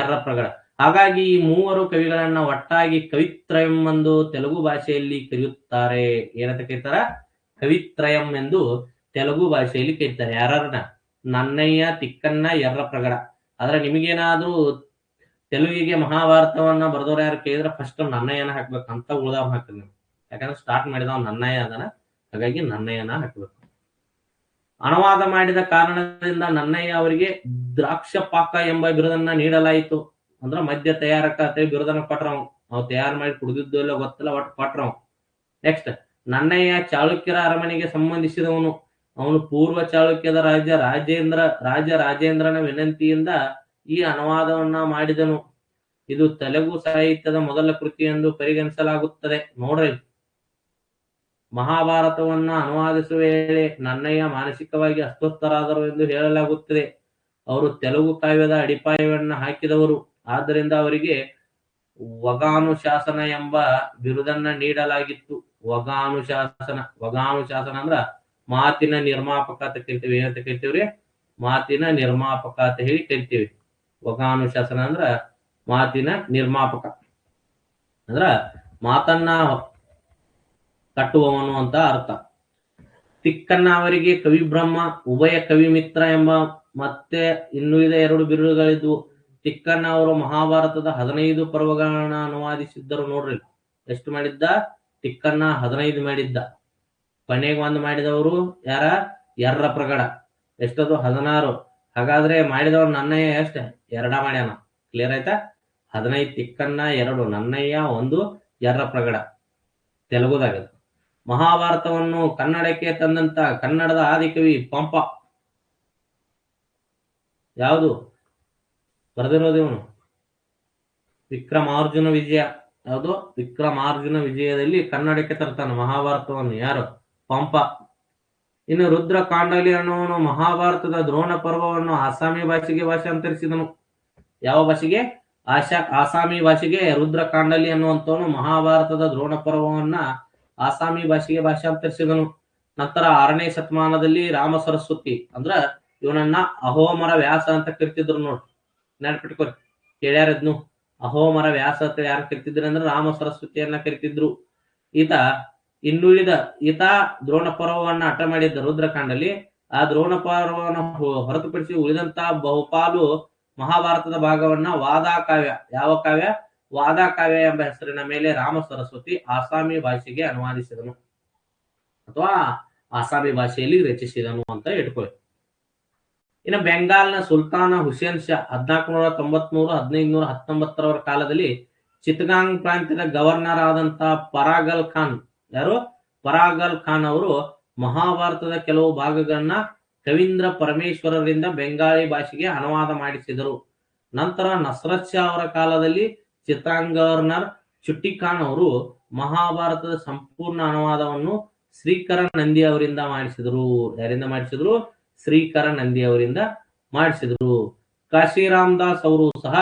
ಎರಪ್ರಗಡ. ಹಾಗಾಗಿ ಈ ಮೂವರು ಕವಿಗಳನ್ನ ಒಟ್ಟಾಗಿ ಕವಿತ್ರಯಂ ಎಂದು ತೆಲುಗು ಭಾಷೆಯಲ್ಲಿ ಕರೆಯುತ್ತಾರೆ. ಏನಂತ ಕರೀತಾರ? ಕವಿತ್ರಯಂ ಎಂದು ತೆಲುಗು ಭಾಷೆಯಲ್ಲಿ ಕರೀತಾರೆ. ಯಾರನ್ನ? ನನ್ನಯ್ಯ, ತಿಕ್ಕನ್ನ, ಎರಪ್ರಗಡ. ಆದ್ರೆ ನಿಮಗೇನಾದ್ರೂ ತೆಲುಗಿಗೆ ಮಹಾಭಾರತವನ್ನ ಬರೆದವ್ರು ಯಾರು ಕೇಳಿದ್ರೆ ಫಸ್ಟ್ ನನ್ನಯ್ಯನ ಹಾಕ್ಬೇಕು ಅಂತ ಉಳಿದವ್ನ ಹಾಕ್ತಾರೆ ನೀವು. ಯಾಕಂದ್ರೆ ಸ್ಟಾರ್ಟ್ ಮಾಡಿದವ್ ನನ್ನಯ್ಯ ಅದನ್ನ, ಹಾಗಾಗಿ ನನ್ನಯ್ಯನ ಹಾಕ್ಬೇಕು. ಅನುವಾದ ಮಾಡಿದ ಕಾರಣದಿಂದ ನನ್ನಯ್ಯ ಅವರಿಗೆ ದ್ರಾಕ್ಷಪಾಕ ಎಂಬ ಬಿರುದನ್ನ ನೀಡಲಾಯಿತು. ಅಂದ್ರ ಮದ್ಯ ತಯಾರಕ ಅಂತೇಳಿ ಬಿರುದನ್ನ ಕೊಟ್ರವ್. ನಾವು ತಯಾರು ಮಾಡಿ ಕುಡಿದಿದ್ದು ಇಲ್ಲ ಗೊತ್ತಿಲ್ಲ, ಒಟ್ಟು ಕೊಟ್ರವ್. ನೆಕ್ಸ್ಟ್, ನನ್ನಯ್ಯ ಚಾಳುಕ್ಯರ ಅರಮನೆಗೆ ಸಂಬಂಧಿಸಿದವನು. ಅವನು ಪೂರ್ವ ಚಾಳುಕ್ಯದ ರಾಜೇಂದ್ರನ ವಿನಂತಿಯಿಂದ ಈ ಅನುವಾದವನ್ನ ಮಾಡಿದನು. ಇದು ತೆಲುಗು ಸಾಹಿತ್ಯದ ಮೊದಲ ಕೃತಿ ಎಂದು ಪರಿಗಣಿಸಲಾಗುತ್ತದೆ. ನೋಡ್ರಿ, ಮಹಾಭಾರತವನ್ನ ಅನುವಾದಿಸುವ ವೇಳೆ ನನ್ನಯ್ಯ ಮಾನಸಿಕವಾಗಿ ಅಸ್ವಸ್ಥರಾದರು ಎಂದು ಹೇಳಲಾಗುತ್ತದೆ. ಅವರು ತೆಲುಗು ಕಾವ್ಯದ ಅಡಿಪಾಯವನ್ನ ಹಾಕಿದವರು. ಆದ್ದರಿಂದ ಅವರಿಗೆ ವಗಾನುಶಾಸನ ಎಂಬ ಬಿರುದನ್ನ ನೀಡಲಾಗಿತ್ತು. ವಗಾನುಶಾಸನ ಅಂದ್ರ ಮಾತಿನ ನಿರ್ಮಾಪಕ ಅಂತ ಕರಿತೀವಿ. ಏನಂತ ಕರಿತೀವ್ರಿ? ಮಾತಿನ ನಿರ್ಮಾಪಕ ಅಂತ ಹೇಳಿ ಕರಿತೀವಿ. ವಗಾನುಶಾಸನ ಅಂದ್ರ ಮಾತಿನ ನಿರ್ಮಾಪಕ, ಅಂದ್ರ ಮಾತನ್ನ ಕಟ್ಟುವವನು ಅಂತ ಅರ್ಥ. ತಿಕ್ಕನ್ನ ಅವರಿಗೆ ಕವಿಬ್ರಹ್ಮ, ಉಭಯ ಕವಿ ಮಿತ್ರ ಎಂಬ ಮತ್ತೆ ಇನ್ನುಳಿದ 2 ಬಿರುದುಗಳಿದ್ವು. ತಿಕ್ಕನ್ನ ಅವರು ಮಹಾಭಾರತದ 15 ಪರ್ವಗಳನ್ನ ಅನುವಾದಿಸಿದ್ದರು. ನೋಡ್ರಿ, ಎಷ್ಟು ಮಾಡಿದ್ದ? ತಿಕ್ಕನ್ನ 15 ಮಾಡಿದ್ದ. ಕೊನೆಗೆ 1 ಮಾಡಿದವರು ಯಾರ? ಎರಪ್ರಗಡ. ಎಷ್ಟದು? 16. ಹಾಗಾದ್ರೆ ಮಾಡಿದವರು ನನ್ನಯ್ಯ ಎಷ್ಟ? 2 ಮಾಡ್ಯಾನ. ಕ್ಲಿಯರ್ ಆಯ್ತಾ? 15 ತಿಕ್ಕನ್ನ, 2 ನನ್ನಯ್ಯ, 1 ಎರಪ್ರಗಡ. ತೆಲುಗುದಾಗ ಮಹಾಭಾರತವನ್ನು ಕನ್ನಡಕ್ಕೆ ತಂದಂತ ಕನ್ನಡದ ಆದಿಕವಿ ಪಂಪ. ಯಾವುದು ಬರೆದಿರೋದೇವನು? ವಿಕ್ರಮಾರ್ಜುನ ವಿಜಯ. ಯಾವುದು? ವಿಕ್ರಮಾರ್ಜುನ ವಿಜಯದಲ್ಲಿ ಕನ್ನಡಕ್ಕೆ ತರ್ತಾನ ಮಹಾಭಾರತವನ್ನು. ಯಾರು? ಪಂಪ. ಇನ್ನು ರುದ್ರ ಕಾಂಡಲಿ ಅನ್ನೋನು ಮಹಾಭಾರತದ ದ್ರೋಣ ಪರ್ವವನ್ನು ಆಸಾಮಿ ಭಾಷೆಗೆ ಭಾಷಾಂತರಿಸಿದನು. ಯಾವ ಭಾಷೆಗೆ? ಆಸಾಮಿ ಭಾಷೆಗೆ ರುದ್ರ ಕಾಂಡಲಿ ಅನ್ನುವಂಥವನು ಮಹಾಭಾರತದ ದ್ರೋಣ ಪರ್ವವನ್ನ ಆಸಾಮಿ ಭಾಷೆಗೆ ಭಾಷಾಂತರಿಸಿದನು. ನಂತರ 6ನೇ ಶತಮಾನದಲ್ಲಿ ರಾಮ ಸರಸ್ವತಿ, ಅಂದ್ರ ಇವನನ್ನ ಅಹೋಮರ ವ್ಯಾಸ ಅಂತ ಕರಿತಿದ್ರು. ನೋಡ್ರಿ, ನೆನಪಿಟ್ಕೊರಿ, ಕೇಳ್ಯಾರದ್ನು. ಅಹೋಮರ ವ್ಯಾಸ ಅಂತ ಯಾರು ಕರಿತಿದ್ರು ಅಂದ್ರೆ ರಾಮ ಸರಸ್ವತಿಯನ್ನ ಕರಿತಿದ್ರು. ಈತ ದ್ರೋಣ ಪರ್ವವನ್ನ ಹಠ ಮಾಡಿದ್ದ ರುದ್ರಕಾಂಡಲಿ. ಆ ದ್ರೋಣ ಪರ್ವವನ್ನು ಹೊರತುಪಡಿಸಿ ಉಳಿದಂತ ಬಹುಪಾಲು ಮಹಾಭಾರತದ ಭಾಗವನ್ನ ವಾದಾಕಾವ್ಯ, ಯಾವ ಕಾವ್ಯ? ವಾದಾಕಾವ್ಯ ಎಂಬ ಹೆಸರಿನ ಮೇಲೆ ರಾಮ ಸರಸ್ವತಿ ಆಸಾಮಿ ಭಾಷೆಗೆ ಅನುವಾದಿಸಿದನು ಅಥವಾ ಆಸಾಮಿ ಭಾಷೆಯಲ್ಲಿ ರಚಿಸಿದನು ಅಂತ ಇಟ್ಕೊಳ್ಳಿ. ಇನ್ನು ಬೆಂಗಾಲ್ನ ಸುಲ್ತಾನ ಹುಸೇನ್ ಶಾ 1493-1519 ಕಾಲದಲ್ಲಿ ಚಿತ್ತಗಾಂಗ್ ಪ್ರಾಂತ್ಯದ ಗವರ್ನರ್ ಆದಂತ ಪರಾಗಲ್ ಖಾನ್, ಯಾರು? ಪರಾಗಲ್ ಖಾನ್ ಅವರು ಮಹಾಭಾರತದ ಕೆಲವು ಭಾಗಗಳನ್ನ ಕವೀಂದ್ರ ಪರಮೇಶ್ವರರಿಂದ ಬೆಂಗಾಳಿ ಭಾಷೆಗೆ ಅನುವಾದ ಮಾಡಿಸಿದರು. ನಂತರ ನಸ್ರತ್ ಶಾ ಅವರ ಕಾಲದಲ್ಲಿ ಚಿತ್ತಾಂಗ್ ಗವರ್ನರ್ ಚುಟ್ಟಿ ಖಾನ್ ಅವರು ಮಹಾಭಾರತದ ಸಂಪೂರ್ಣ ಅನುವಾದವನ್ನು ಶ್ರೀಕರ ನಂದಿ ಅವರಿಂದ ಮಾಡಿಸಿದರು. ಯಾರಿಂದ ಮಾಡಿಸಿದ್ರು? ಶ್ರೀಕರ ನಂದಿ ಅವರಿಂದ ಮಾಡಿಸಿದ್ರು. ಕಾಶಿರಾಮ್ ದಾಸ್ ಅವರು ಸಹ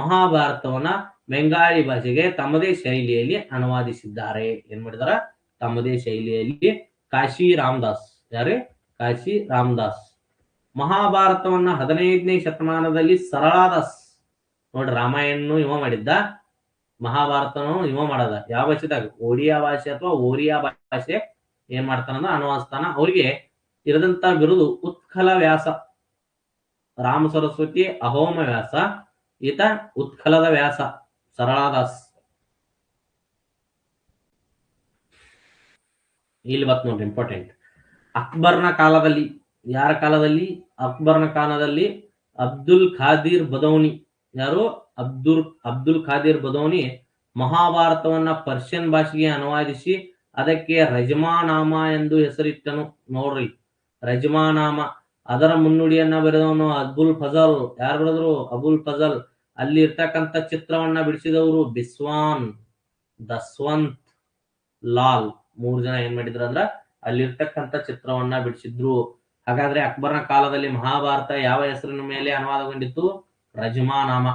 ಮಹಾಭಾರತವನ್ನ ಬೆಂಗಾಳಿ ಭಾಷೆಗೆ ತಮ್ಮದೇ ಶೈಲಿಯಲ್ಲಿ ಅನುವಾದಿಸಿದ್ದಾರೆ. ಏನ್ ಮಾಡಿದಾರ? ತಮ್ಮದೇ ಶೈಲಿಯಲ್ಲಿ. ಕಾಶಿರಾಮ್ ದಾಸ್, ಯಾರೇ? ಕಾಶಿರಾಮ್ ದಾಸ್. ಮಹಾಭಾರತವನ್ನ 15ನೇ ಶತಮಾನದಲ್ಲಿ ಸರಳಾದಾಸ್, ನೋಡ್ರಿ, ರಾಮಾಯಣ ಇವ ಮಾಡಿದ್ದ, ಮಹಾಭಾರತನು ಇವ ಮಾಡದ. ಯಾವ ಭಾಷೆದಾಗ? ಒಡಿಯಾ ಭಾಷೆ ಅಥವಾ ಓರಿಯಾ ಭಾಷೆ ಏನ್ ಮಾಡ್ತಾನಂದ್ರ ಅನುವಾದಿಸ್ತಾನ. ಅವ್ರಿಗೆ ಇರದಂತ ಬಿರುದು ಉತ್ಕಲ ವ್ಯಾಸ. ರಾಮ ಸರಸ್ವತಿ ಅಹೋಮ ವ್ಯಾಸ, ಈತ ಉತ್ಕಲದ ವ್ಯಾಸ ಸರಳಾದಾಸ್. ಇಲ್ಲಿ ಬತ್ ನೋಡ್ರಿ ಇಂಪಾರ್ಟೆಂಟ್. ಅಕ್ಬರ್ನ ಕಾಲದಲ್ಲಿ, ಯಾರ ಕಾಲದಲ್ಲಿ? ಅಕ್ಬರ್ನ ಕಾಲದಲ್ಲಿ ಅಬ್ದುಲ್ ಖಾದಿರ್ ಬದೌನಿ, ಯಾರು? ಅಬ್ದುಲ್ ಖಾದಿರ್ ಬದೌನಿ ಮಹಾಭಾರತವನ್ನ ಪರ್ಷಿಯನ್ ಭಾಷೆಗೆ ಅನುವಾದಿಸಿ ಅದಕ್ಕೆ ರಜಮಾನಾಮ ಎಂದು ಹೆಸರಿಟ್ಟನು. ನೋಡ್ರಿ, ರಜಮಾನಾಮ ಅದರ ಮುನ್ನುಡಿಯನ್ನ ಬರೆದವನು ಅಬುಲ್ ಫಜಲ್. ಯಾರು ಬರೆದ್ರು? ಅಬುಲ್ ಫಜಲ್. ಅಲ್ಲಿ ಇರ್ತಕ್ಕಂಥ ಚಿತ್ರವನ್ನ ಬಿಡಿಸಿದವರು ಬಿಸ್ವಾನ್, ದಸ್ವಂತ್, ಲಾಲ್. 3 ಜನ ಏನ್ ಮಾಡಿದ್ರು ಅಂದ್ರ ಅಲ್ಲಿರ್ತಕ್ಕಂಥ ಚಿತ್ರವನ್ನ ಬಿಡಿಸಿದ್ರು. ಹಾಗಾದ್ರೆ ಅಕ್ಬರ್ನ ಕಾಲದಲ್ಲಿ ಮಹಾಭಾರತ ಯಾವ ಹೆಸರಿನ ಮೇಲೆ ಅನುವಾದಗೊಂಡಿತ್ತು? ರಜಮಾನಾಮ.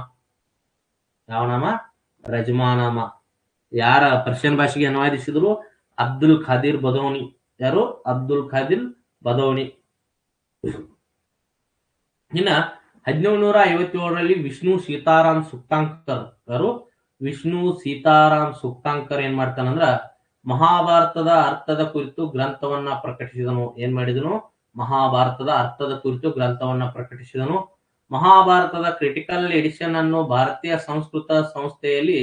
ಯಾವ ನಾಮ? ರಜಮಾನಾಮ. ಯಾರ ಪರ್ಷಿಯನ್ ಭಾಷೆಗೆ ಅನುವಾದಿಸಿದ್ರು? ಅಬ್ದುಲ್ ಖಾದಿರ್ ಬದೌನಿ. ಯಾರು? ಅಬ್ದುಲ್ ಖಾದಿರ್ ಬದೌನಿ. ಇನ್ನ 1757ರಲ್ಲಿ ವಿಷ್ಣು ಸೀತಾರಾಮ್ ಸುಕ್ತಾಂಕರ್. ಯಾರು? ವಿಷ್ಣು ಸೀತಾರಾಮ್ ಸುಕ್ತಾಂಕರ್ ಏನ್ ಮಾಡ್ತಾನಂದ್ರ ಮಹಾಭಾರತದ ಅರ್ಥದ ಕುರಿತು ಗ್ರಂಥವನ್ನ ಪ್ರಕಟಿಸಿದನು. ಏನ್ ಮಾಡಿದನು? ಮಹಾಭಾರತದ ಅರ್ಥದ ಕುರಿತು ಗ್ರಂಥವನ್ನ ಪ್ರಕಟಿಸಿದನು. ಮಹಾಭಾರತದ ಕ್ರಿಟಿಕಲ್ ಎಡಿಷನ್ ಅನ್ನು ಭಾರತೀಯ ಸಂಸ್ಕೃತ ಸಂಸ್ಥೆಯಲ್ಲಿ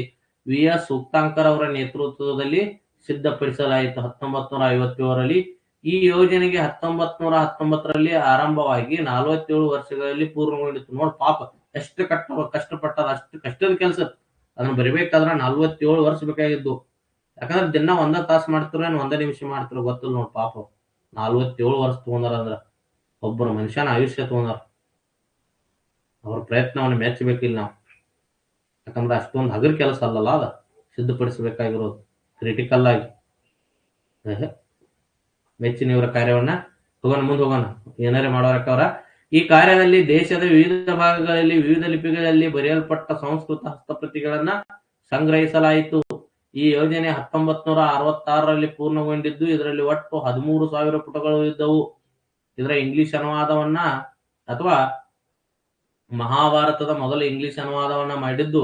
ವಿ.ಎಸ್. ಸೂಕ್ತಾಂಕರ್ ಅವರ ನೇತೃತ್ವದಲ್ಲಿ ಸಿದ್ಧಪಡಿಸಲಾಯಿತು 1957ರಲ್ಲಿ. ಈ ಯೋಜನೆಗೆ 1919ರಲ್ಲಿ ಆರಂಭವಾಗಿ 47 ವರ್ಷಗಳಲ್ಲಿ ಪೂರ್ಣಗೊಂಡಿತ್ತು. ನೋಡ್ ಪಾಪ ಎಷ್ಟು ಕಷ್ಟಪಟ್ಟದ, ಅಷ್ಟು ಕಷ್ಟದ ಕೆಲಸ. ಅದನ್ನ ಬರಿಬೇಕಾದ್ರೆ 47 ವರ್ಷ ಬೇಕಾಗಿದ್ದು. ಯಾಕಂದ್ರೆ ದಿನ 1 ತಾಸು ಮಾಡ್ತಿರೋ 1 ನಿಮಿಷ ಮಾಡ್ತಿರೋ ಗೊತ್ತಿಲ್ಲ ನೋಡ್ ಪಾಪ. 47 ವರ್ಷ ತಗೊಂಡಾರ ಅಂದ್ರ ಒಬ್ಬರ ಮನುಷ್ಯನ ಆಯುಷ್ಯ ತಗೊಂಡಾರ. ಅವ್ರ ಪ್ರಯತ್ನವನ್ನು ಮೆಚ್ಚಬೇಕಿಲ್ಲ ನಾವು. ಯಾಕಂದ್ರೆ ಅಷ್ಟೊಂದು ಹಗರ್ ಕೆಲಸ ಅಲ್ಲಲ್ಲ ಅದ ಸಿದ್ಧಪಡಿಸಬೇಕಾಗಿರೋದು ಕ್ರಿಟಿಕಲ್ ಆಗಿ. ಮೆಚ್ಚಿನವರ ಕಾರ್ಯವನ್ನ ಮುಂದೆ ಹೋಗೋಣ. ಏನಾರೇ ಮಾಡೋರಕ್ಕವ್ರ. ಈ ಕಾರ್ಯದಲ್ಲಿ ದೇಶದ ವಿವಿಧ ಭಾಗಗಳಲ್ಲಿ ವಿವಿಧ ಲಿಪಿಗಳಲ್ಲಿ ಬರೆಯಲ್ಪಟ್ಟ ಸಂಸ್ಕೃತ ಹಸ್ತಪ್ರತಿಗಳನ್ನ ಸಂಗ್ರಹಿಸಲಾಯಿತು. ಈ ಯೋಜನೆ 1966ರಲ್ಲಿ ಪೂರ್ಣಗೊಂಡಿದ್ದು ಇದರಲ್ಲಿ ಒಟ್ಟು 13,000 ಪುಟಗಳು ಇದ್ದವು. ಇದರ ಇಂಗ್ಲಿಷ್ ಅನುವಾದವನ್ನ ಅಥವಾ ಮಹಾಭಾರತದ ಮೊದಲ ಇಂಗ್ಲಿಷ್ ಅನುವಾದವನ್ನ ಮಾಡಿದ್ದು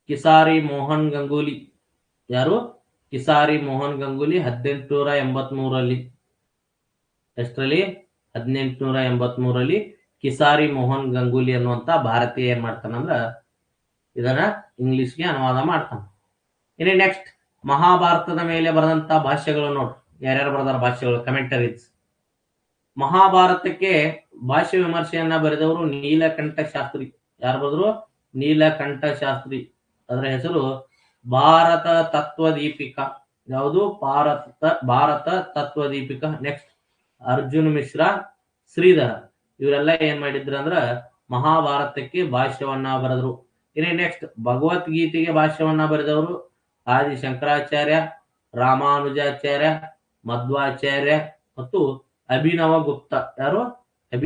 ಕಿಸಾರಿ ಮೋಹನ್ ಗಂಗೂಲಿ. ಯಾರು? ಕಿಸಾರಿ ಮೋಹನ್ ಗಂಗೂಲಿ 1883ರಲ್ಲಿ. ಎಷ್ಟರಲ್ಲಿ? 1883ರಲ್ಲಿ ಕಿಸಾರಿ ಮೋಹನ್ ಗಂಗೂಲಿ ಅನ್ನುವಂತ ಭಾರತೀಯ ಏನ್ ಮಾಡ್ತಾನಂದ್ರ ಇದನ್ನ ಇಂಗ್ಲಿಷ್ಗೆ ಅನುವಾದ ಮಾಡ್ತಾನ. ಇನ್ನು ನೆಕ್ಸ್ಟ್ ಮಹಾಭಾರತದ ಮೇಲೆ ಬರೆದಂತ ಭಾಷ್ಯಗಳು ನೋಡ್ರಿ. ಯಾರ್ಯಾರು ಬರೆದಾರ ಭಾಷ್ಯಗಳು? ಕಮೆಂಟರೀಸ್. ಮಹಾಭಾರತಕ್ಕೆ ಭಾಷ್ಯ ವಿಮರ್ಶೆಯನ್ನ ಬರೆದವರು ನೀಲಕಂಠ ಶಾಸ್ತ್ರಿ. ಯಾರು ಬರೆದ್ರು? ನೀಲಕಂಠ ಶಾಸ್ತ್ರಿ. ಅದರ ಹೆಸರು ಭಾರತ ತತ್ವದೀಪಿಕಾ. ಯಾವುದು? ಭಾರತ ತತ್ವದೀಪಿಕಾ. ನೆಕ್ಸ್ಟ್ ಅರ್ಜುನ್ ಮಿಶ್ರಾ, ಶ್ರೀಧರ. ಇವರೆಲ್ಲ ಏನ್ ಮಾಡಿದ್ರು ಅಂದ್ರ ಮಹಾಭಾರತಕ್ಕೆ ಭಾಷ್ಯವನ್ನ ಬರೆದ್ರು. ಇನ್ನು ನೆಕ್ಸ್ಟ್ ಭಗವದ್ಗೀತೆಗೆ ಭಾಷ್ಯವನ್ನ ಬರೆದವರು ಆದಿ ಶಂಕರಾಚಾರ್ಯ, ರಾಮಾನುಜಾಚಾರ್ಯ, ಮಧ್ವಾಚಾರ್ಯ ಮತ್ತು ಅಭಿನವ ಗುಪ್ತ. ಯಾರು?